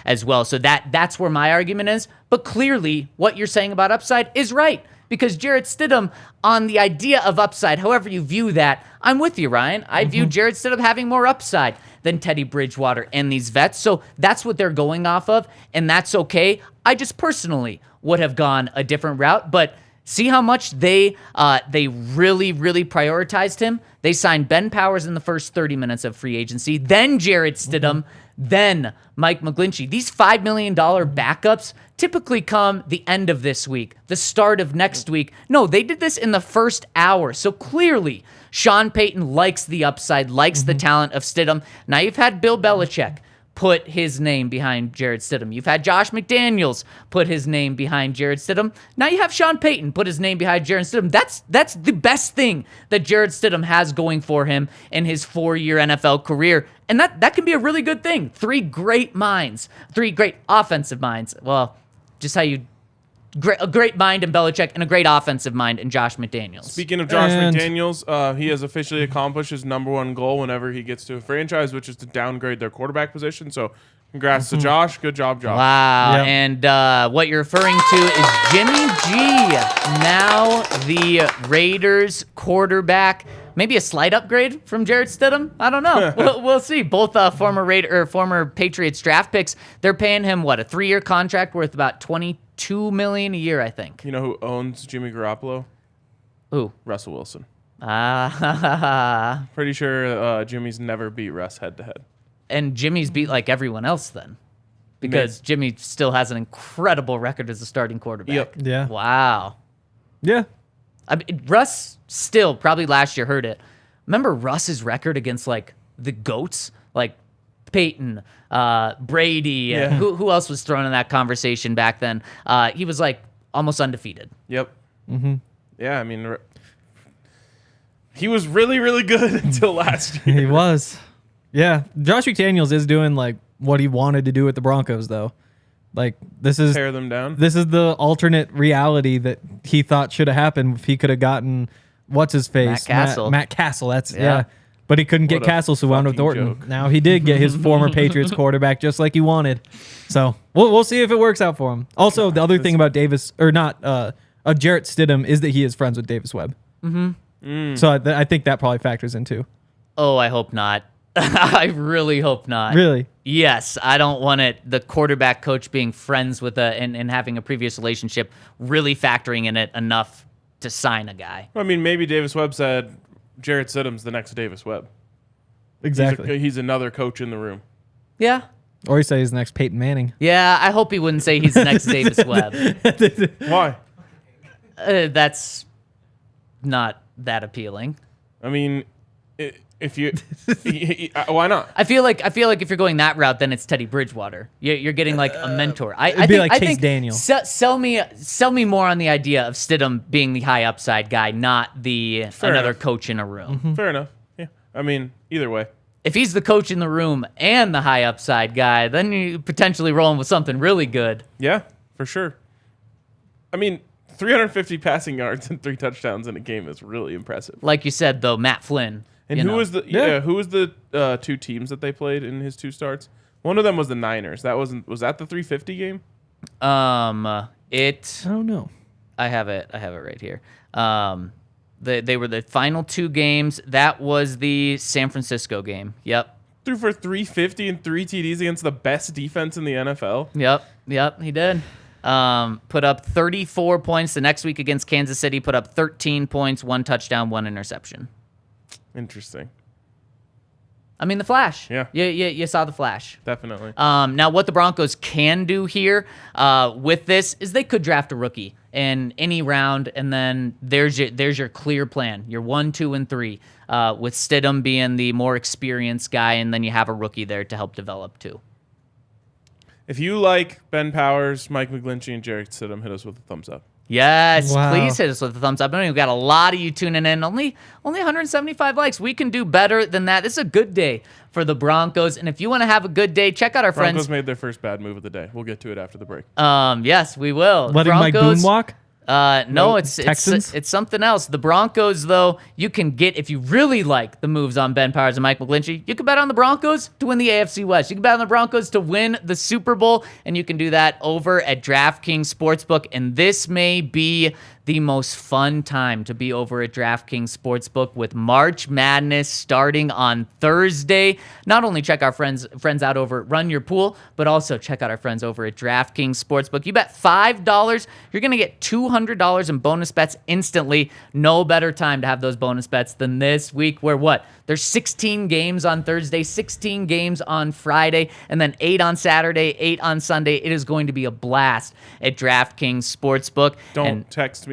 as well. So that's where my argument is. But clearly, what you're saying about upside is right. Because Jarrett Stidham, on the idea of upside, however you view that, I'm with you, Ryan. I view Jarrett Stidham having more upside than Teddy Bridgewater and these vets. So that's what they're going off of, and that's okay. I just personally would have gone a different route, but see how much they really, really prioritized him? They signed Ben Powers in the first 30 minutes of free agency, then Jarrett Stidham, then Mike McGlinchey. These $5 million backups typically come the end of this week, the start of next week. No, they did this in the first hour. So clearly, Sean Payton likes the upside, likes the talent of Stidham. Now, you've had Bill Belichick put his name behind Jarrett Stidham. You've had Josh McDaniels put his name behind Jarrett Stidham. Now you have Sean Payton put his name behind Jarrett Stidham. That's the best thing that Jarrett Stidham has going for him in his 4-year NFL career. And that can be a really good thing. 3 great minds, 3 great offensive minds. Well, just how you... a great mind in Belichick and a great offensive mind in Josh McDaniels. Speaking of Josh McDaniels, he has officially accomplished his number 1 goal whenever he gets to a franchise, which is to downgrade their quarterback position. So congrats to Josh. Good job, Josh. Wow. Yep. And what you're referring to is Jimmy G, now the Raiders quarterback. Maybe a slight upgrade from Jarrett Stidham. I don't know. We'll see. Both former Patriots draft picks. They're paying him a 3-year contract worth about $22 million a year, I think. You know who owns Jimmy Garoppolo? Ooh, Russell Wilson. Ah. Pretty sure Jimmy's never beat Russ head to head. And Jimmy's beat like everyone else then, because Jimmy still has an incredible record as a starting quarterback. Yep. Yeah. Wow. Yeah. I mean, Russ still probably last year heard it. Remember Russ's record against like the GOATs, like Peyton, Brady. Yeah. Who else was thrown in that conversation back then? He was like almost undefeated. Yep. Mm-hmm. Yeah, I mean, he was really, really good until last year. He was. Yeah. Josh McDaniels is doing like what he wanted to do with the Broncos, though. Like this is Tear them down. This is the alternate reality that he thought should have happened if he could have gotten what's his face, Matt Castle. Matt Castle. That's yeah. But he couldn't get What a Castle, so wound up fucking Thornton. joke. Now he did get his former Patriots quarterback just like he wanted. So we'll see if it works out for him. Also, the other thing about Jarrett Stidham is that he is friends with Davis Webb. Mm-hmm. So I think that probably factors in too. Oh, I hope not. I really hope not. Really? Yes, I don't want the quarterback coach being friends with and having a previous relationship really factoring in it enough to sign a guy. I mean, maybe Davis Webb said Jarrett Stidham's the next Davis Webb. Exactly. He's another coach in the room. Yeah. Or he says he's the next Peyton Manning. Yeah, I hope he wouldn't say he's the next Davis Webb. Why? That's not that appealing. I mean, if you, why not? I feel like if you're going that route, then it's Teddy Bridgewater. You're getting like a mentor. It'd be like Chase Daniel. Sell me more on the idea of Stidham being the high upside guy, not another enough. coach in a room. Fair enough. Yeah. I mean, either way. If he's the coach in the room and the high upside guy, then you're potentially rolling with something really good. Yeah, for sure. I mean, 350 passing yards and 3 touchdowns in a game is really impressive. Like you said, though, Matt Flynn. And who was the 2 teams that they played in his 2 starts? One of them was the Niners. Was that the 350 game? I don't know. I have it right here. They were the final 2 games. That was the San Francisco game. Yep. Threw for 350 and 3 TDs against the best defense in the NFL. Yep, he did. Put up 34 points. The next week against Kansas City, put up 13 points, 1 touchdown, 1 interception. Interesting. I mean, the Flash. Yeah. You saw the Flash. Definitely. Now, what the Broncos can do here with this is they could draft a rookie in any round, and then there's your clear plan. Your 1, 2, and 3, with Stidham being the more experienced guy, and then you have a rookie there to help develop too. If you like Ben Powers, Mike McGlinchey, and Jarrett Stidham, hit us with a thumbs up. Yes, Wow. please hit us with a thumbs up. I know we've got a lot of you tuning in. Only 175 likes. We can do better than that. This is a good day for the Broncos. And if you want to have a good day, check out our Broncos friends. made their first bad move of the day. We'll get to it after the break. Yes, we will. Letting Mike Boone walk? No, it's Texans? it's something else. The Broncos, though, you can get, if you really like the moves on Ben Powers and Mike McGlinchey, you can bet on the Broncos to win the AFC West. You can bet on the Broncos to win the Super Bowl, and you can do that over at DraftKings Sportsbook. And this may be the most fun time to be over at DraftKings Sportsbook with March Madness starting on Thursday. Not only check our friends out over at Run Your Pool, but also check out our friends over at DraftKings Sportsbook. You bet $5, you're going to get $200 in bonus bets instantly. No better time to have those bonus bets than this week where there's 16 games on Thursday, 16 games on Friday, and then 8 on Saturday, 8 on Sunday. It is going to be a blast at DraftKings Sportsbook. Don't text me,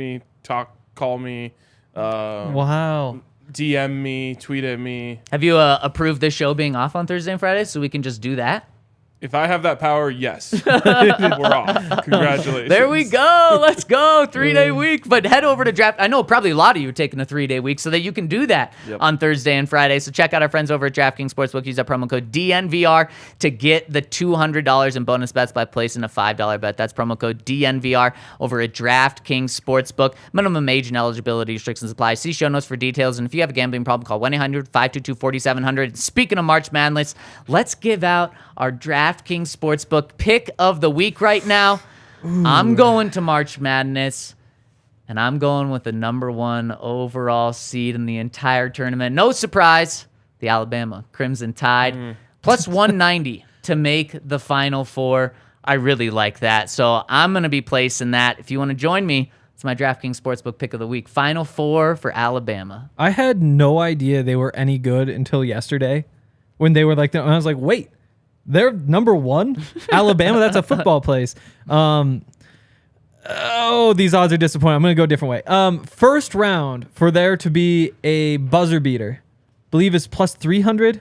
call me, Wow. DM me, tweet at me. Have you approved this show being off on Thursday and Friday so we can just do that? If I have that power, yes. We're off. Congratulations. There we go. Let's go. 3-day week. But head over to Draft. I know probably a lot of you are taking a 3-day week so that you can do that on Thursday and Friday. So check out our friends over at DraftKings Sportsbook. Use our promo code DNVR to get the $200 in bonus bets by placing a $5 bet. That's promo code DNVR over at DraftKings Sportsbook. Minimum age and eligibility restrictions apply. See show notes for details. And if you have a gambling problem, call 1-800-522-4700. Speaking of March Madness, let's give out our DraftKings Sportsbook pick of the week right now. Ooh. I'm going to March Madness, and I'm going with the number 1 overall seed in the entire tournament. No surprise, the Alabama Crimson Tide, plus 190 to make the Final Four. I really like that, so I'm going to be placing that. If you want to join me, it's my DraftKings Sportsbook pick of the week. Final Four for Alabama. I had no idea they were any good until yesterday when they were like, I was like, wait. They're number 1? Alabama, that's a football place. These odds are disappointing. I'm going to go a different way. First round, for there to be a buzzer beater, I believe it's plus 300.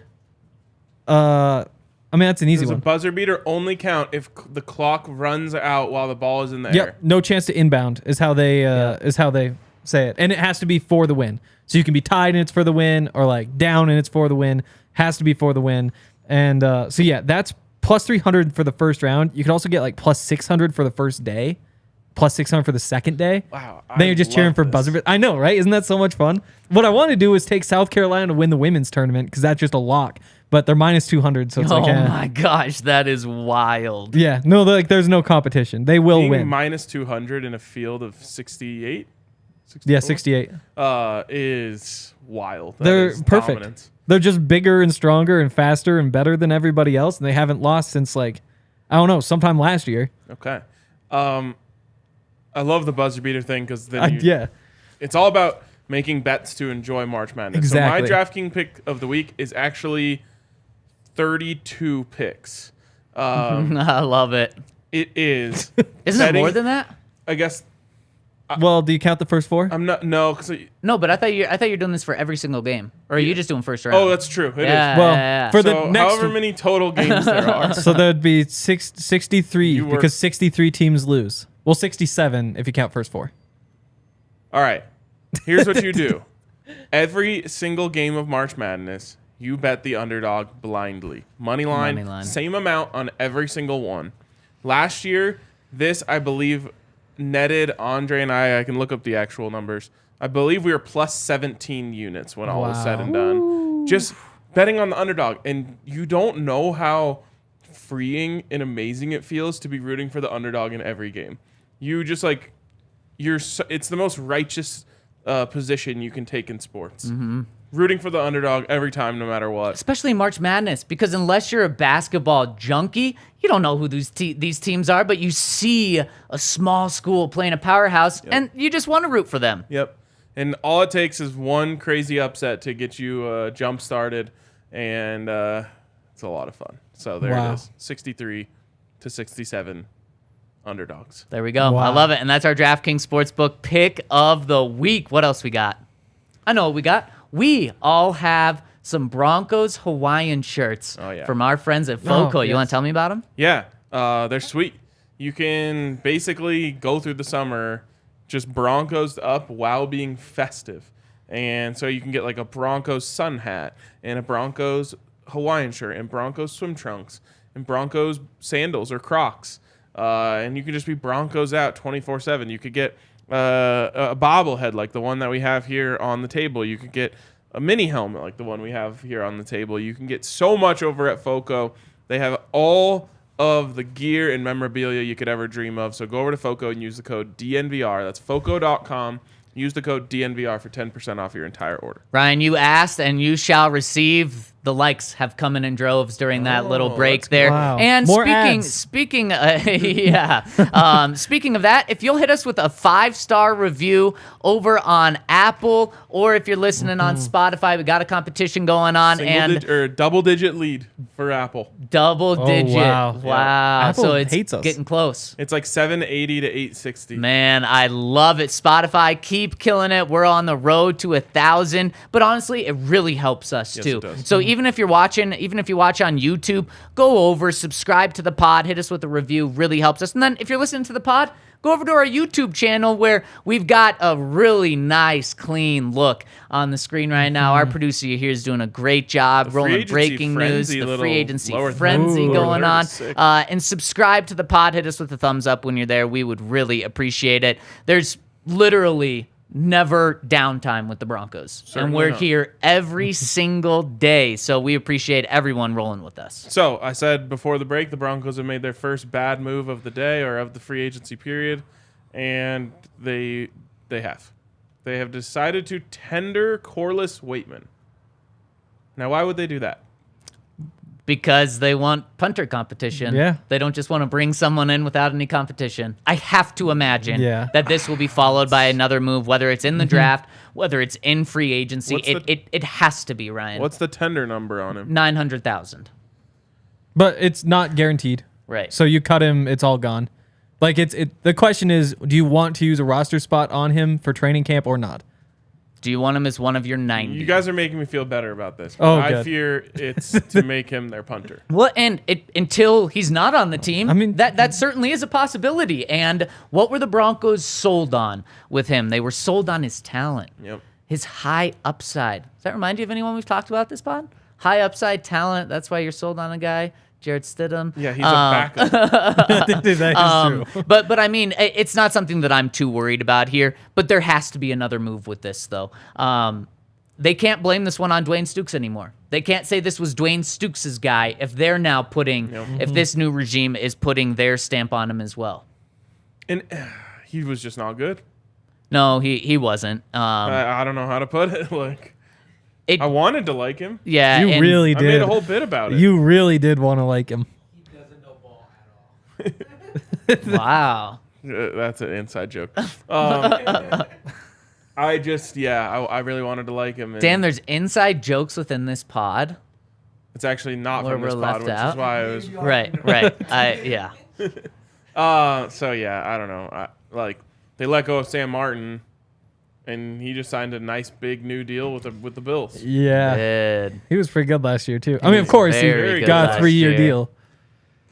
I mean, that's an easy one. A buzzer beater only count if the clock runs out while the ball is in the air. No chance to inbound is how they say it. And it has to be for the win. So you can be tied and it's for the win, or like down and it's for the win. Has to be for the win. And that's plus 300 for the first round. You could also get like plus 600 for the first day, plus 600 for the second day. Wow. Then you're just cheering for buzzer beaters. I know, right? Isn't that so much fun? What I want to do is take South Carolina to win the women's tournament because that's just a lock. But they're minus 200, so it's like, my gosh, that is wild. Yeah, no, there's no competition. They will Being win. Minus 200 in a field of 68? 64? Yeah, 68. Is wild. They're perfect. Dominance. They're just bigger and stronger and faster and better than everybody else, and they haven't lost since, like, I don't know, sometime last year. Okay. I love the buzzer beater thing because it's all about making bets to enjoy March Madness. Exactly. So my DraftKings pick of the week is actually 32 picks. I love it. It is. Isn't it more than that? I guess. Well, do you count the first 4? I'm not. No, no. But I thought you're doing this for every single game, or are you just doing first round? Oh, that's true. It is. Well, for the next, however many total games there are. So there'd be 63 because 63 teams lose. Well, 67 if you count first 4. All right. Here's what you do. Every single game of March Madness, you bet the underdog blindly. Money line. Same amount on every single one. Last year, this, I believe, netted Andre and I can look up the actual numbers. I believe we were plus 17 units when all was said and done. Ooh. Just betting on the underdog. And you don't know how freeing and amazing it feels to be rooting for the underdog in every game. You just like, it's the most righteous position you can take in sports. Mm-hmm. Rooting for the underdog every time, no matter what. Especially March Madness, because unless you're a basketball junkie, you don't know who these teams are, but you see a small school playing a powerhouse, and you just want to root for them. Yep. And all it takes is one crazy upset to get you jump started, and it's a lot of fun. So there it is, 63-67 underdogs. There we go. Wow. I love it. And that's our DraftKings Sportsbook pick of the week. What else we got? I know what we got. We all have some Broncos Hawaiian shirts from our friends at Foco. You want to tell me about them? Yeah, they're sweet. You can basically go through the summer just Broncos up while being festive. And so you can get like a Broncos sun hat and a Broncos Hawaiian shirt and Broncos swim trunks and Broncos sandals or Crocs. And you can just be Broncos out 24/7. You could get a bobblehead like the one that we have here on the table. You could get a mini helmet like the one we have here on the table. You can get so much over at Foco. They have all of the gear and memorabilia you could ever dream of. So go over to Foco and use the code DNVR. That's foco.com. Use the code DNVR for 10% off your entire order. Ryan, you asked and you shall receive. The likes have come in droves during that little break there. Wow. And More speaking of that, if you'll hit us with a 5-star review over on Apple, or if you're listening on Spotify, we got a competition going on. Double-digit lead for Apple. Double-digit. Wow. Wow. Apple so it's hates us. Getting close. It's like 780 to 860. Man, I love it. Spotify, keep killing it. We're on the road to 1,000. But honestly, it really helps us too. It does. So even if you watch on YouTube, go over, subscribe to the pod, hit us with a review, really helps us. And then if you're listening to the pod, go over to our YouTube channel where we've got a really nice, clean look on the screen right now. Our producer here is doing a great job rolling breaking news, the free agency frenzy going on. And subscribe to the pod. Hit us with a thumbs up when you're there. We would really appreciate it. There's literally never downtime with the Broncos. Certainly and we're not. here every single day. So we appreciate everyone rolling with us. So I said before the break, the Broncos have made their first bad move of the day or of the free agency period, and they have. They have decided to tender Corliss Waitman. Now, why would they do that? Because they want punter competition. Yeah. They don't just want to bring someone in without any competition. I have to imagine that this will be followed by another move, whether it's in the draft, whether it's in free agency. It has to be, Ryan. What's the tender number on him? 900,000. But it's not guaranteed. Right. So you cut him, it's all gone. Like the question is, do you want to use a roster spot on him for training camp or not? Do you want him as one of your 90? You guys are making me feel better about this. Oh, I good. fear it's to make him their punter. Well, and until he's not on the team, I mean, that certainly is a possibility. And what were the Broncos sold on with him? They were sold on his talent, Yep. his high upside. Does that remind you of anyone we've talked about this pod? High upside talent. That's why you're sold on a guy, Jarrett Stidham. Yeah, he's a backup. That is true. But I mean, it's not something that I'm too worried about here. But there has to be another move with this, though. They can't blame this one on Dwayne Stukes anymore. They can't say this was Dwayne Stukes' guy if they're now if this new regime is putting their stamp on him as well. And he was just not good. No, he wasn't. I don't know how to put it. I wanted to like him. Yeah, You really I did. made a whole bit about it. You really did want to like him. He doesn't know ball at all. Wow. That's an inside joke. I really wanted to like him. And Dan, there's inside jokes within this pod. it's actually not Where from this we're pod, left which out. is why I was. Right. Yeah. So yeah, I don't know. They let go of Sam Martin, and he just signed a nice big new deal with the Bills. Yeah. Good. He was pretty good last year, too. I mean, of course, he very good got last a 3-year year. deal.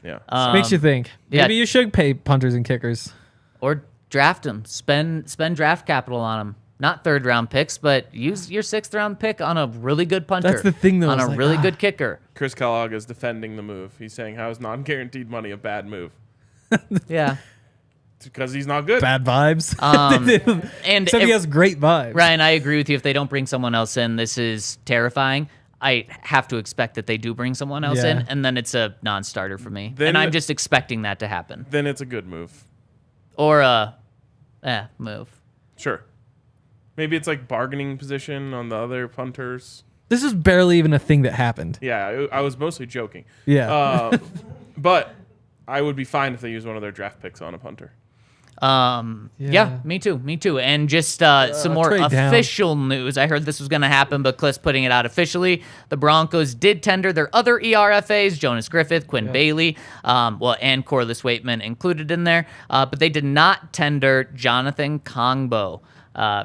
Yeah. Makes you think. yeah. Maybe you should pay punters and kickers. Or draft him. Spend draft capital on him. Not third-round picks, but use your sixth-round pick on a really good punter. That's the thing, though. On It's a like, really good kicker. Chris Kellogg is defending the move. He's saying how is non-guaranteed money a bad move? Yeah. Because he's not good. Bad vibes. And Except he has great vibes. Ryan, I agree with you. If they don't bring someone else in, this is terrifying. I have to expect that they do bring someone else in, Yeah. and then it's a non-starter for me. Then- and I'm just expecting that to happen. Then it's a good move. Or a move. Sure. Maybe it's like bargaining position on the other punters. This is barely even a thing that happened. Yeah, I was mostly joking. Yeah. But I would be fine if they use one of their draft picks on a punter. Yeah, me too. And just some more trade down. official news. I heard this was going to happen, but Cliff's putting it out officially. The Broncos did tender their other ERFAs, Jonas Griffith, Quinn Bailey, and Corliss Waitman included in there. But they did not tender Jonathan Kongbo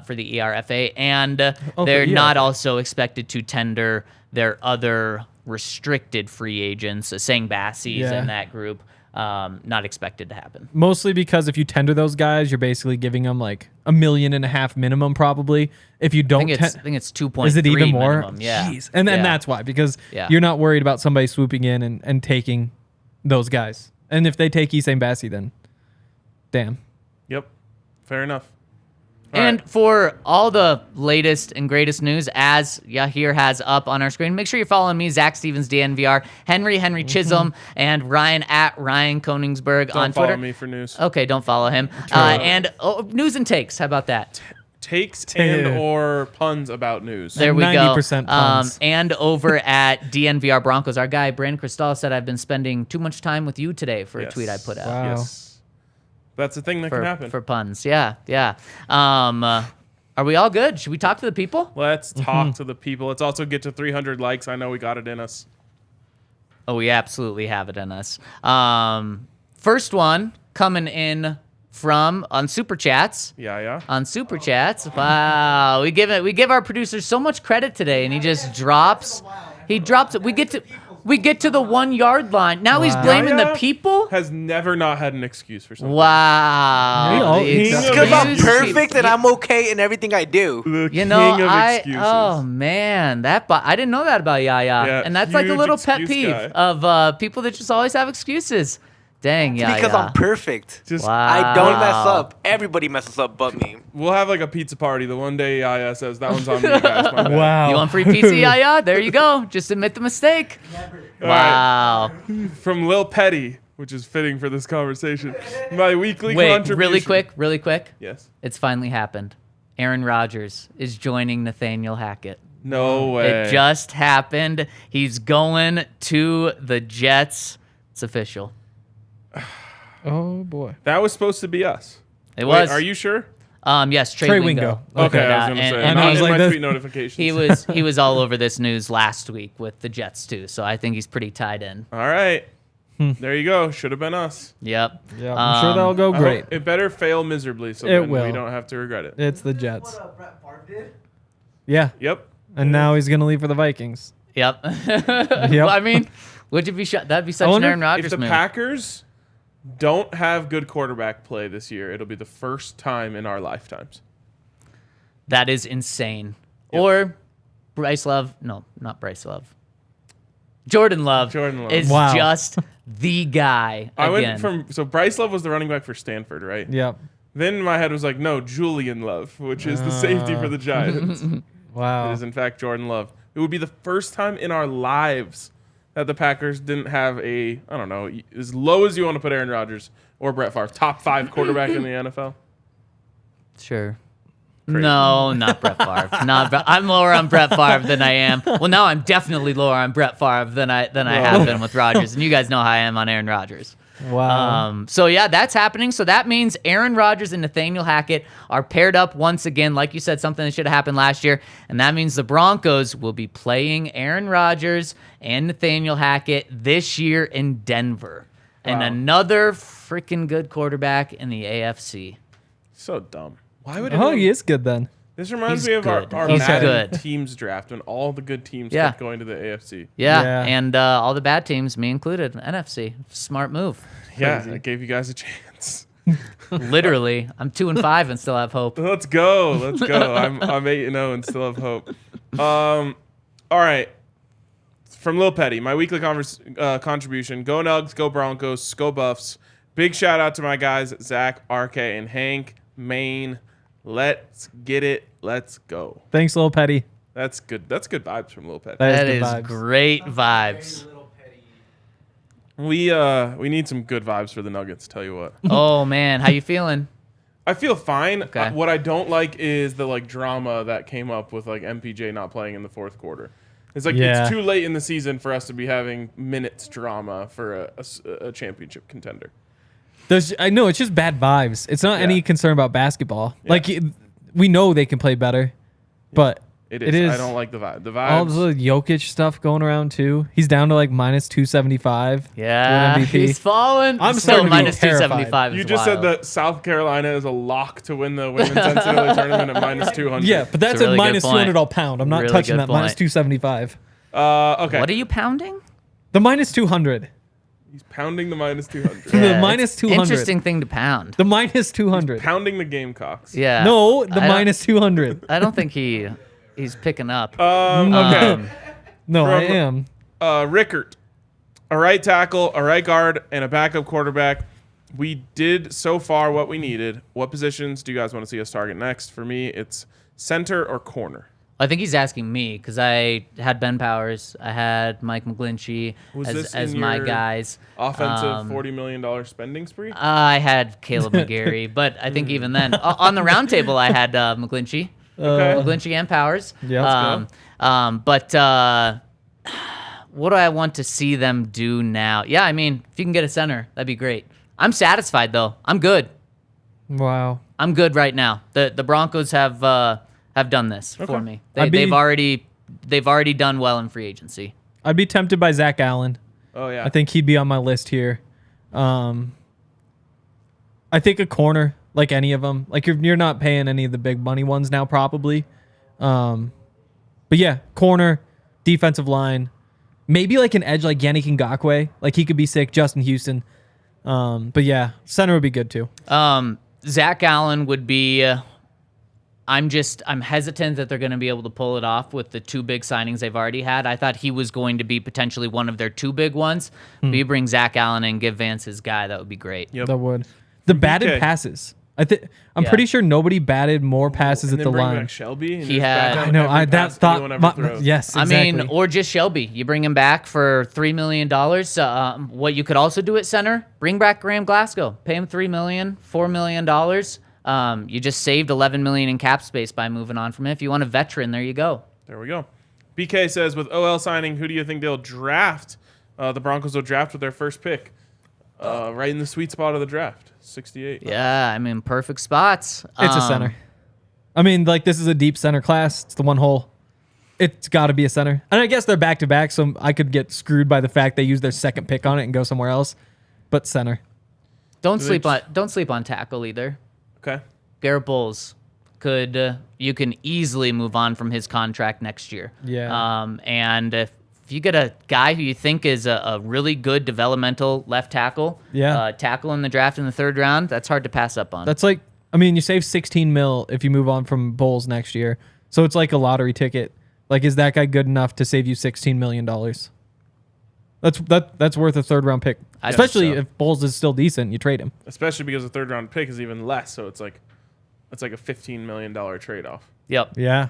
for the ERFA, and they're not also expected to tender their other restricted free agents, Sang Bassi's and that group. Not expected to happen. Mostly because if you tender those guys, you're basically giving them like $1.5 million minimum, probably. If you don't, I think it's 2.3. is it even more? Minimum. Yeah, Jeez. And then that's why, because you're not worried about somebody swooping in and taking those guys. And if they take Sang Bassi, then damn. Yep. Fair enough. And for all the latest and greatest news, as Yahir has up on our screen, make sure you're following me, Zac Stevens, DNVR, Henry Chisholm, and Ryan at Ryan Koenigsberg on Twitter. Don't follow me for news. Okay, don't follow him. And news and takes. How about that? Takes and or puns about news. There we go. 90% puns. And over at DNVR Broncos, our guy Brandon Cristal said, "I've been spending too much time with you today" for a tweet I put out. Wow. Yes. That's a thing that can happen. For puns. Yeah. Are we all good? Should we talk to the people? Let's talk to the people. Let's also get to 300 likes. I know we got it in us. Oh, we absolutely have it in us. First one coming in on Super Chats. Yeah. On Super Chats. Wow. We give our producers so much credit today, and he just drops He drops it. We get to the 1 yard line. Now he's blaming the Yaya people. Has never not had an excuse for something. Wow. It's Because I'm Excuse perfect me. and I'm okay in everything I do. The You know, king of excuses. oh man, I didn't know that about Yaya, Yeah, and that's like a huge little pet excuse peeve guy. of people that just always have excuses. Dang, Yaya. Because I'm perfect. Just I don't mess Wow. up. Everybody messes up but me. we'll have like a pizza party the one day Yaya says that one's on me, guys. My bad. Wow. You want free pizza, Yaya? There you go. Just admit the mistake. All Wow. From Lil Petty, which is fitting for this conversation. My weekly Wait, contribution. really quick. Yes. It's finally happened. Aaron Rodgers is joining Nathaniel Hackett. No way. It just happened. He's going to the Jets. It's official. Oh boy. That was supposed to be us. It Wait, was. are you sure? Yes, Trey Trey Wingo. Wingo. Okay, I was Yeah, gonna and- say. and Not he's in like my this- tweet notifications. He was all over this news last week with the Jets too, so I think he's pretty tied in. All right. There you go. Should have been us. Yep. Yeah, I'm sure that'll go I great. hope- It better fail miserably so It then will. we don't have to regret it. It's the Jets. What Brett Favre did? Yeah. Yep. And now he's gonna leave for the Vikings. Yep. Well, I mean, would you be shot? That'd be such an wonder Aaron If Rodgers the move. Packers don't have good quarterback play this year, it'll be the first time in our lifetimes. That is insane. Yep. Or Bryce Love. No, not Bryce Love. Jordan Love, Jordan Love. is Wow. just the guy I again. went from Bryce Love was the running back for Stanford, right? Yep. Then my head was like, no, Julian Love, which is the safety for the Giants. Wow. It is in fact Jordan Love. It would be the first time in our lives that the Packers didn't have a, I don't know, as low as you want to put Aaron Rodgers or Brett Favre, top 5 quarterback in the NFL. Sure. Crazy. No, not Brett Favre. I'm lower on Brett Favre than I am. Well, now I'm definitely lower on Brett Favre than I have been with Rodgers, and you guys know how I am on Aaron Rodgers. Wow. So yeah, that's happening. So that means Aaron Rodgers and Nathaniel Hackett are paired up once again. Like you said, something that should have happened last year, and that means the Broncos will be playing Aaron Rodgers and Nathaniel Hackett this year in Denver, and Wow. another freaking good quarterback in the AFC. So dumb. Why would Oh, anyone- he is good then. This reminds He's me of good. our He's Madden good. teams draft when all the good teams Yeah. kept going to the AFC. Yeah, Yeah. and all the bad teams, me included, NFC. Smart move. Yeah, I gave you guys a chance. Literally, I'm 2-5 and still have hope. Let's go. Let's go. I'm 8-0 and still have hope. All right. From Lil Petty, my weekly contribution. Go Nugs, go Broncos, go Buffs. Big shout out to my guys, Zach, RK, and Hank, Maine. Let's get it. Let's go. Thanks, Lil Petty. That's good. That's good vibes from Lil Petty. That good is vibes. great vibes. Little petty. We need some good vibes for the Nuggets, tell you what. Oh man, how you feeling? I feel fine. Okay. What I don't like is the drama that came up with MPJ not playing in the fourth quarter. It's Yeah. it's too late in the season for us to be having minutes drama for a championship contender. I know it's just bad vibes. It's not any concern about basketball. Yeah. Like we know they can play better, but It It is. is. I don't like the vibe. The all vibes. the Jokic stuff going around too. He's down to minus 275. Yeah, to win MVP. he's falling. I'm still starting to be minus terrified. 275. You is just wild. said that South Carolina is a lock to win the women's NCAA tournament at minus 200. Yeah, but that's a really at good minus point. 200 all pound. I'm not Really touching good that minus point. 275. Okay. What are you pounding? The minus 200. He's pounding the minus 200. The Yeah, minus it's 200. Interesting thing to pound. The minus 200. Pounding the Gamecocks. Yeah. No, the I don't- minus 200. I don't think he's picking up. Okay. No, I From- am. Rickert, a right tackle, a right guard, and a backup quarterback. We did so far what we needed. What positions do you guys want to see us target next? For me, it's center or corner. I think he's asking me because I had Ben Powers, I had Mike McGlinchey Was this as in my your guys. Offensive $40 million spending spree? I had Caleb McGarry, but I think even then, on the round table, I had McGlinchey, Okay. McGlinchey and Powers. Yeah, let's But what do I want to see them do now? Yeah, I mean, if you can get a center, that'd be great. I'm satisfied though. I'm good. Wow. I'm good right now. The Broncos have done this for me. I'd be- They've already done well in free agency. I'd be tempted by Zach Allen. Oh, yeah. I think he'd be on my list here. I think a corner, like any of them. Like you're not paying any of the big money ones now, probably. But yeah, corner defensive line, maybe like an edge like Yannick Ngakoue. Like he could be sick. Justin Houston. But yeah, center would be good too. Zach Allen would be. I'm hesitant that they're going to be able to pull it off with the two big signings they've already had. I thought he was going to be potentially one of their two big ones. But you bring Zach Allen and give Vance his guy, that would be great. Yep. That would. The batted passes. I'm pretty sure nobody batted more passes And at then the bring line. back Shelby. And He just had- back I out know. every That pass anyone ever thought. throws. Yes, exactly. I mean, or just Shelby. You bring him back for $3 million. What you could also do at center, bring back Graham Glasgow. Pay him $3 million, $4 million. You just saved $11 million in cap space by moving on from it. If you want a veteran, there you go. There we go. BK says, with OL signing, who do you think they'll draft? The Broncos will draft with their first pick. Right in the sweet spot of the draft, 68. Yeah, I mean, perfect spots. It's a center. I mean, like this is a deep center class. It's the one hole. It's got to be a center. And I guess they're back to back, so I could get screwed by the fact they use their second pick on it and go somewhere else. But center. Don't sleep on tackle either. Okay. Garrett Bowles could you can easily move on from his contract next year. Yeah. And if you get a guy who you think is a really good developmental left tackle, tackle in the draft in the 3rd round, that's hard to pass up on. That's like, I mean, you save 16 mil if you move on from Bowles next year. So it's like a lottery ticket. Like, is that guy good enough to save you $16 million? That's worth a 3rd round pick. I think Especially so. if Bowles is still decent, you trade him. Especially because the 3rd round pick is even less, so it's like a $15 million trade off. Yep. Yeah.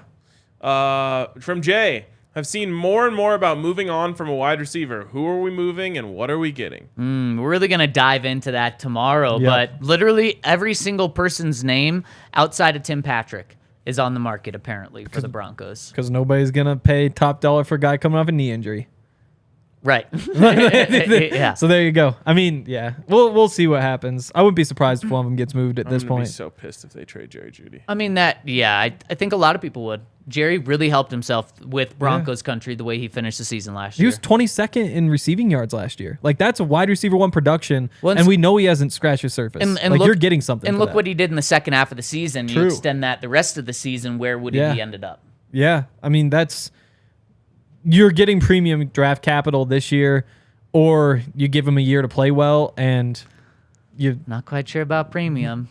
From Jay, I've seen more and more about moving on from a wide receiver. Who are we moving and what are we getting? We're really going to dive into that tomorrow, Yep. but literally every single person's name outside of Tim Patrick is on the market, apparently, for the Broncos. Because nobody's going to pay top dollar for a guy coming off a knee injury. Right. Yeah. So there you go. I mean, yeah. We'll see what happens. I wouldn't be surprised if one of them gets moved at this I'm gonna point. be so pissed if they trade Jerry Jeudy. I mean, I think a lot of people would. Jerry really helped himself with Broncos Country the way he finished the season last He year. was 22nd in receiving yards last year. Like, that's a wide receiver one production, Well, and we know he hasn't scratched the surface. And like, look, you're getting something And for look that. what he did in the second half of the season. You True. extend that the rest of the season, where would Yeah. he ended up? Yeah, I mean, you're getting premium draft capital this year, or you give him a year to play well, and you. Not quite sure about premium.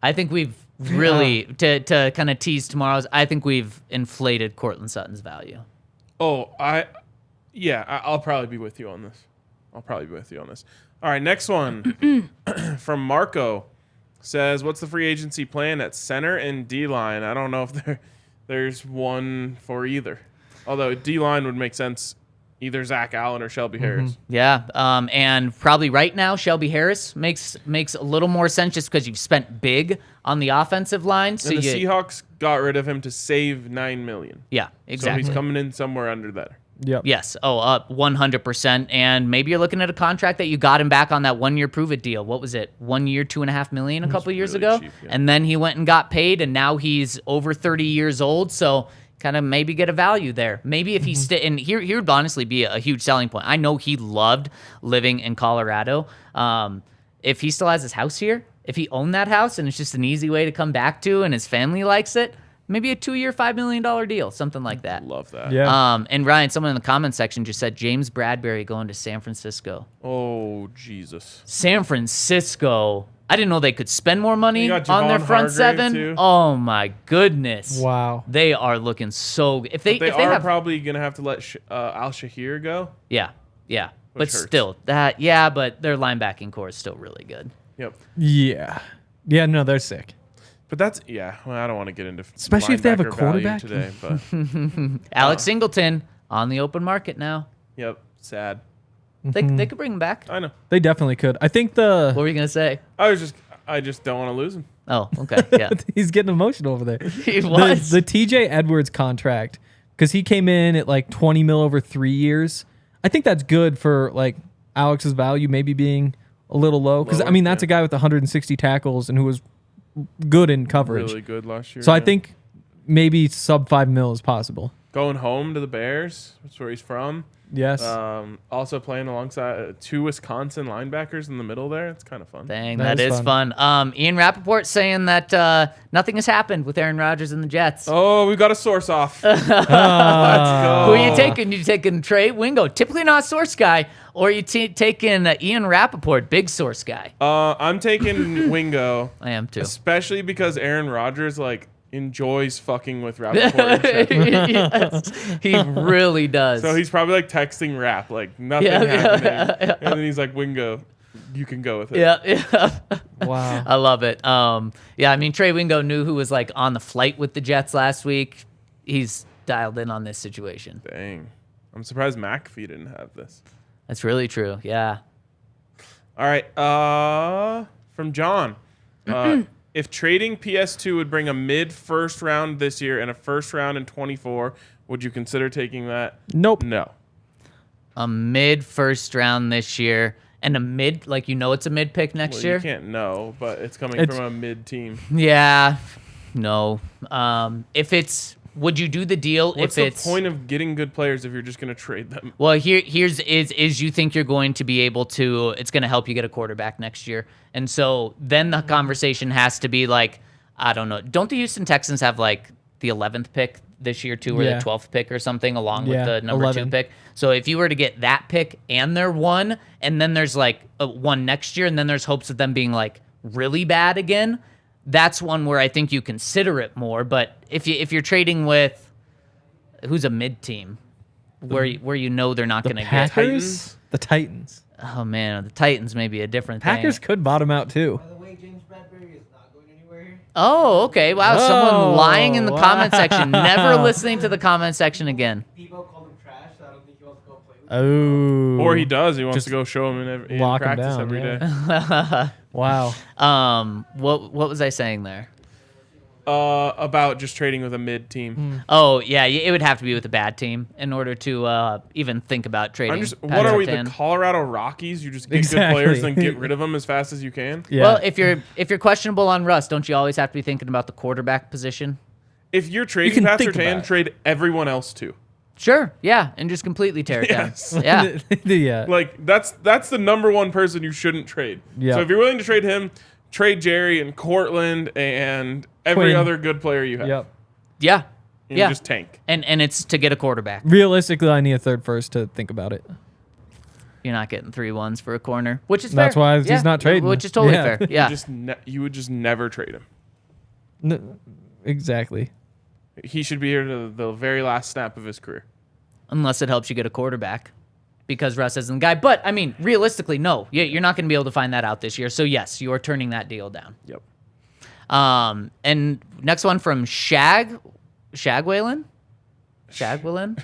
I think we've really, to kind of tease tomorrow's, I think we've inflated Cortland Sutton's value. Oh, I'll probably be with you on this. All right, next one from Marco says, what's the free agency plan at center and D-line? I don't know if there's one for either. Although D-line would make sense, either Zach Allen or Shelby Harris. Yeah, and probably right now Shelby Harris makes a little more sense just because you've spent big on the offensive line. So And the Seahawks got rid of him to save $9 million. Yeah, So exactly. he's coming in somewhere under there. Yep. Yes. Oh, up 100%. And maybe you're looking at a contract that you got him back on that 1 year prove it deal. What was it? 1 year, $2.5 million a couple years really ago. cheap, yeah. And then he went and got paid, and now he's over 30 years old. So kind of maybe get a value there. Maybe if he and here would honestly be a huge selling point. I know he loved living in Colorado. If he still has his house here, if he owned that house and it's just an easy way to come back to, and his family likes it, maybe a 2 year, $5 million deal, something like that. Love that. Yeah. And Ryan, someone in the comment section just said James Bradbury going to San Francisco. Oh, Jesus. San Francisco. I didn't know they could spend more money You got on their Javon front Hargrave, seven. too. Oh my goodness. Wow. They are looking so good. If they They are have probably going to have to let Al Shahir go. yeah. But Which hurts. still, but their linebacking core is still really good. Yep. Yeah. Yeah, no, they're sick. But that's, well, I don't want to get into Especially if they have a linebacker value quarterback. today, but Alex Singleton on the open market now. yep, sad. They could bring him back. I know. They definitely could. I think What were you gonna say? I just don't want to lose him. Oh, okay, yeah. he's getting emotional over there. He was. The TJ Edwards contract, because he came in at like 20 mil over 3 years. I think that's good for like Alex's value maybe being a little low. Because I mean, that's a guy with 160 tackles and who was good in coverage. Really good last year. So I yeah. think maybe sub 5 mil is possible. going home to the Bears. That's where he's from. Yes. Also playing alongside 2 Wisconsin linebackers in the middle there. It's kind of fun. Dang, That that is is fun. Ian Rappaport saying that nothing has happened with Aaron Rodgers and the Jets. Oh, we got a source off. Let's Who go. are you taking? You taking Trey Wingo? Typically not a source guy. Or are you taking Ian Rappaport, big source guy? I'm taking Wingo. I am too. Especially because Aaron Rodgers enjoys fucking with Rappaport. and shit. Yes, he really does. So he's probably texting Rapp nothing happening, and then he's like, Wingo, you can go with it. yeah. Wow. I love it. Yeah, I mean, Trey Wingo knew who was on the flight with the Jets last week. He's dialed in on this situation. Dang, I'm surprised McAfee didn't have this. That's really true. Yeah. All right, from John. If trading PS2 would bring a mid-first round this year and a first round in 24, would you consider taking that? Nope. No. A mid first round this year and a mid, it's a mid pick next Well, year. you can't know, but it's coming It's- from a mid-team. Yeah. No. Would you do the deal What's if the it's point of getting good players if you're just going to trade them? Well, here's you think you're going to be able to, it's going to help you get a quarterback next year. And so then the conversation has to be I don't know. Don't the Houston Texans have the 11th pick this year too, or Yeah. the 12th pick or something along Yeah, with the number 11. 2 pick? So if you were to get that pick and their 1, and then there's a 1 next year, and then there's hopes of them being really bad again, that's one where I think you consider it more. But if you're trading with who's a mid team, where you know they're not The going to get. Packers? The Titans. Oh man, the Titans may be a different Packers thing. could bottom out too. By the way, James Bradbury is not going anywhere here. Oh, okay. Wow, Oh, someone lying in the comment wow. section. Never listening to the comment section again. Debo called him trash, so I don't think he wants to go play with Oh. him. Or he does. He wants Just to go show him in lock him practice down, every day. yeah. Wow. What was I saying there? About just trading with a mid team. Oh yeah, it would have to be with a bad team in order to even think about trading. What are we, the Patrick Surtain. Colorado Rockies? You just get Exactly. good players and then get rid of them as fast as you can? Yeah. Well, if you're questionable on Russ, don't you always have to be thinking about the quarterback position? If you're trading can Pat think about Surtain, it. trade everyone else too. Sure, yeah, and just completely tear it Yes. down. Yeah. yeah. That's the number one person you shouldn't trade. Yeah. So if you're willing to trade him, trade Jerry and Cortland and every Quinn. other good player you have. Yep. Yeah. And Yeah. just tank. And it's to get a quarterback. Realistically, I need a third first to think about it. You're not getting 3 1s for a corner, which is That's fair. why he's not trading. Which is totally Yeah. fair. Yeah. You would just never trade him. Exactly. He should be here to the very last snap of his career. Unless it helps you get a quarterback, because Russ isn't the guy. But I mean, realistically, no. You're not going to be able to find that out this year. So yes, you are turning that deal down. Yep. And next one from Shagwellin. Shagwellin.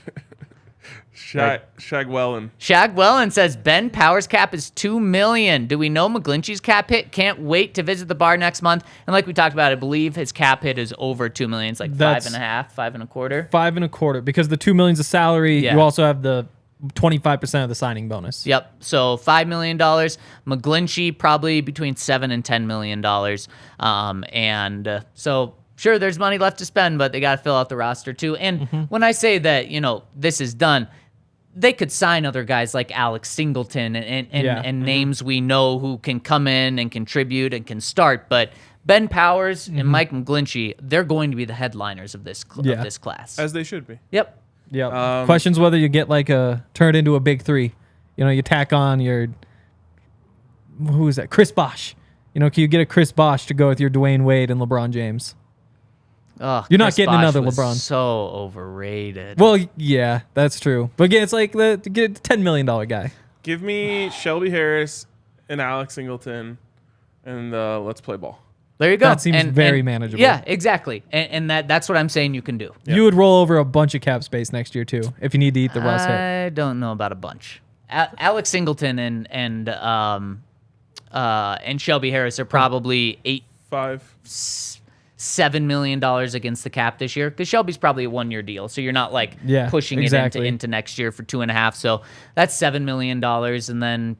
Shagwellin says Ben Powers' cap is $2 million. Do we know McGlinchey's cap hit? Can't wait to visit the bar next month. And like we talked about, I believe his cap hit is over $2 million. It's That's- 5.5, 5.25. 5.25 because the $2 million's a salary. Yeah. You also have the 25% of the signing bonus. Yep. So $5 million. McGlinchey probably between $7 and $10 million. So sure, there's money left to spend, but they got to fill out the roster too. And when I say that, this is done, they could sign other guys like Alex Singleton and names we know who can come in and contribute and can start. But Ben Powers and Mike McGlinchey, they're going to be the headliners of this class. As they should be. Yep. Yep. Questions whether you get turn it into a big three. You tack on your, who is that? Chris Bosh. Can you get a Chris Bosh to go with your Dwayne Wade and LeBron James? Oh, You're not Chris getting Bosh another was LeBron. So overrated. Well, yeah, that's true. But again, it's like to get a $10 million guy. Give me Shelby Harris and Alex Singleton, and let's play ball. There you go. That seems very manageable. Yeah, exactly. And that's what I'm saying you can do. You would roll over a bunch of cap space next year too if you need to eat the Russ hit. I don't know about a bunch. Alex Singleton and Shelby Harris are probably $7 million against the cap this year, because Shelby's probably a 1-year deal, so you're not pushing it into next year for 2.5. So that's $7 million, and then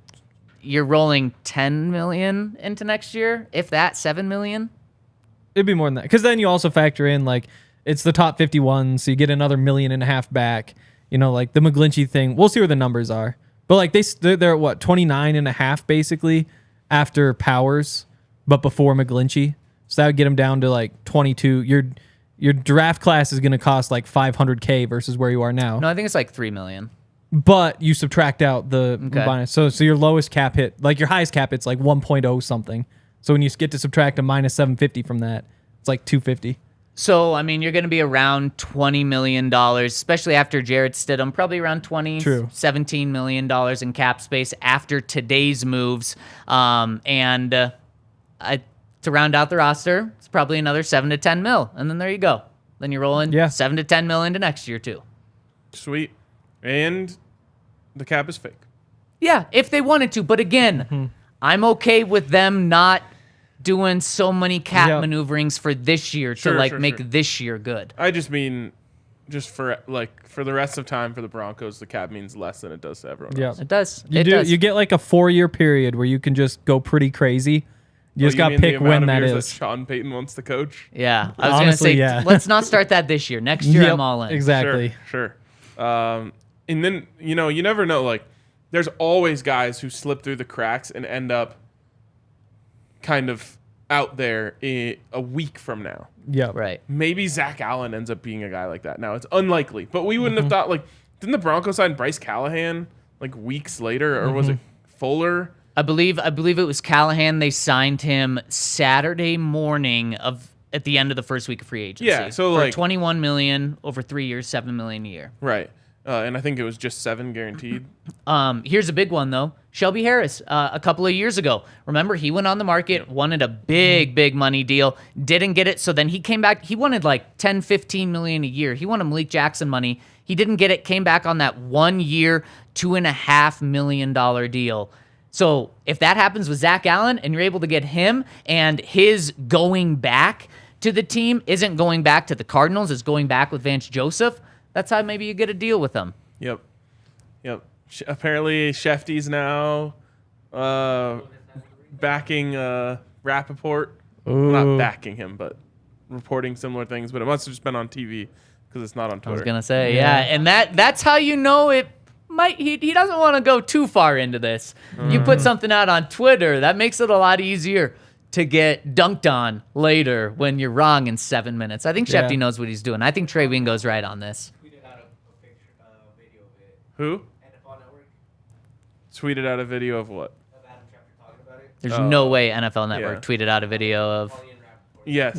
you're rolling $10 million into next year, if that. $7 million. It'd be more than that, because then you also factor in it's the top 51, so you get another $1.5 million back. You know, like the McGlinchey thing. We'll see what the numbers are. But like they're at what, 29.5 basically after Powers, but before McGlinchey. So that would get them down to like 22. Your draft class is going to cost like $500K versus where you are now. No, I think it's like $3 million. But you subtract out the bonus. So your lowest cap hit, like your highest cap hit's like 1.0 something. So when you get to subtract a minus 750 from that, it's like 250. So, I mean, you're going to be around $20 million, especially after Jarrett Stidham, probably around $17 million in cap space after today's moves. To round out the roster, it's probably another 7 to 10 mil. And then there you go. Then you're rolling 7 to 10 mil into next year, too. Sweet. And the cap is fake. Yeah, if they wanted to. But again, I'm okay with them not doing so many cap maneuverings for this year to make this year good. I just mean, just for the rest of time for the Broncos, the cap means less than it does to everyone else. It does. You get like a 4-year period where you can just go pretty crazy. You just got to pick when that is. That Sean Payton wants to coach. Yeah, I was going to say, let's not start that this year. Next year, I'm all in. Exactly. Sure. And then, you never know. Like, there's always guys who slip through the cracks and end up kind of out there a week from now. Yeah. Right. Maybe Zac Allen ends up being a guy like that. Now, it's unlikely, but we wouldn't have thought, like, didn't the Broncos sign Bryce Callahan, like, weeks later, or was it Fuller? I believe it was Callahan. They signed him Saturday morning at the end of the first week of free agency. Yeah, so for like $21 million over 3 years, $7 million a year. Right. And I think it was just 7 guaranteed. Here's a big one, though. Shelby Harris, a couple of years ago. Remember, he went on the market, wanted a big money deal, didn't get it. So then he came back. He wanted like $10, $15 million a year. He wanted Malik Jackson money. He didn't get it, came back on that 1 year, $2.5 million deal. So if that happens with Zac Allen and you're able to get him and his going back to the team isn't going back to the Cardinals, is going back with Vance Joseph, that's how maybe you get a deal with them. Yep. Apparently, Shefty's now backing Rappaport. Ooh. Not backing him, but reporting similar things. But it must have just been on TV because it's not on Twitter. I was gonna say, yeah. And that's how you know it might. He doesn't want to go too far into this. You put something out on Twitter, that makes it a lot easier to get dunked on later when you're wrong in 7 minutes. I think Shefty knows what he's doing. I think Trey Wingo's right on this. Video of it. Who? NFL Network. Tweeted out a video of what? Of Adam Schefter talking about it. There's no way NFL Network tweeted out a video of. Yes.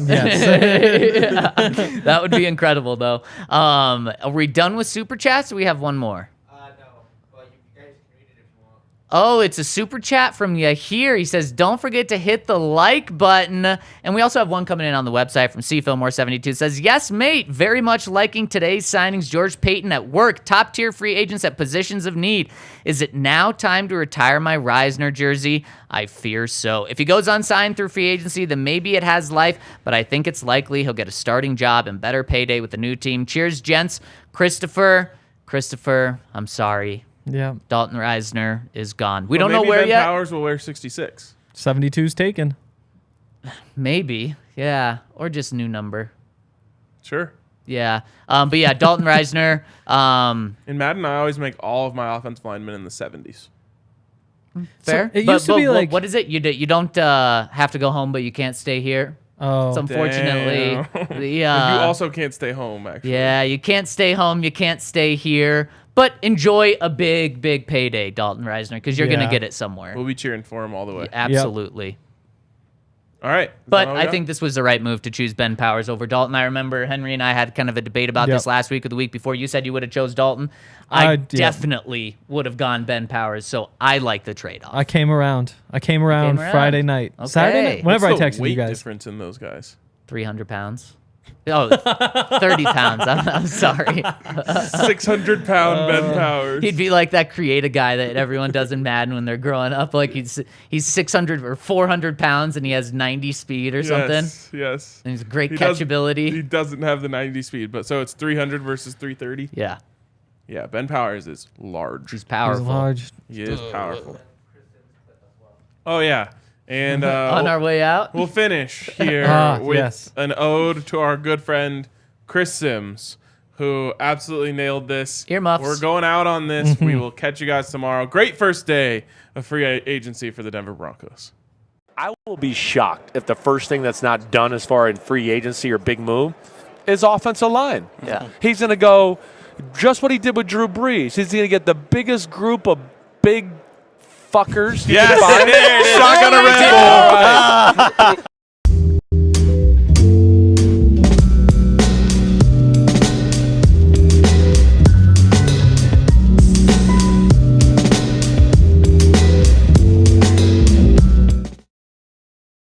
That would be incredible, though. Are we done with Super Chats, or we have one more? No, but you guys can read it if you want. Oh, it's a Super Chat from Yahir. He says, don't forget to hit the like button. And we also have one coming in on the website from CFillmore72. It says, yes, mate, very much liking today's signings. George Payton at work, top-tier free agents at positions of need. Is it now time to retire my Reisner jersey? I fear so. If he goes unsigned through free agency, then maybe it has life, but I think it's likely he'll get a starting job and better payday with the new team. Cheers, gents. Christopher, I'm sorry. Yeah. Dalton Reisner is gone. We don't know where Ben yet. Powers will wear 66. 72's taken. Maybe, yeah, or just new number. Sure. Yeah, but yeah, Dalton Reisner. In Madden, I always make all of my offensive linemen in the 70s. Fair. So it used to be like, what is it? You don't have to go home, but you can't stay here. oh, So unfortunately, Damn. the You also can't stay home, actually. yeah, you can't stay home, you can't stay here, but enjoy a big payday, Dalton Reisner, because you're gonna Yeah. get it somewhere. We'll be cheering for him all the way. Absolutely. All right. But I think this was the right move to choose Ben Powers over Dalton. I remember Henry and I had kind of a debate about this last week or the week before. You said you would have chose Dalton. I definitely would have gone Ben Powers, so I like the trade-off. I came around Friday night. Okay. Saturday night. Whenever I What's the texted weight you guys. difference in those guys? 300 pounds. Oh, 30 pounds. I'm sorry. 600-pound Ben Powers. He'd be like that creative guy that everyone does in Madden when they're growing up. Like he's 600 or 400 pounds and he has 90 speed or something. Yes. And he's great He catchability. He doesn't have the 90 speed, but so it's 300 versus 330. Yeah, Yeah, Ben Powers is large. he's He's powerful. large. He is powerful. Oh yeah, and On our way out. we'll finish here with yes. an ode to our good friend Chris Sims, who absolutely nailed this. Earmuffs. We're going out on this. We will catch you guys tomorrow. Great first day of free agency for the Denver Broncos. I will be shocked if the first thing that's not done as far as free agency or big move is offensive line. Yeah. He's going to go just what he did with Drew Brees. He's going to get the biggest group of big fuckers. Yes, Shotgun a Red Bull.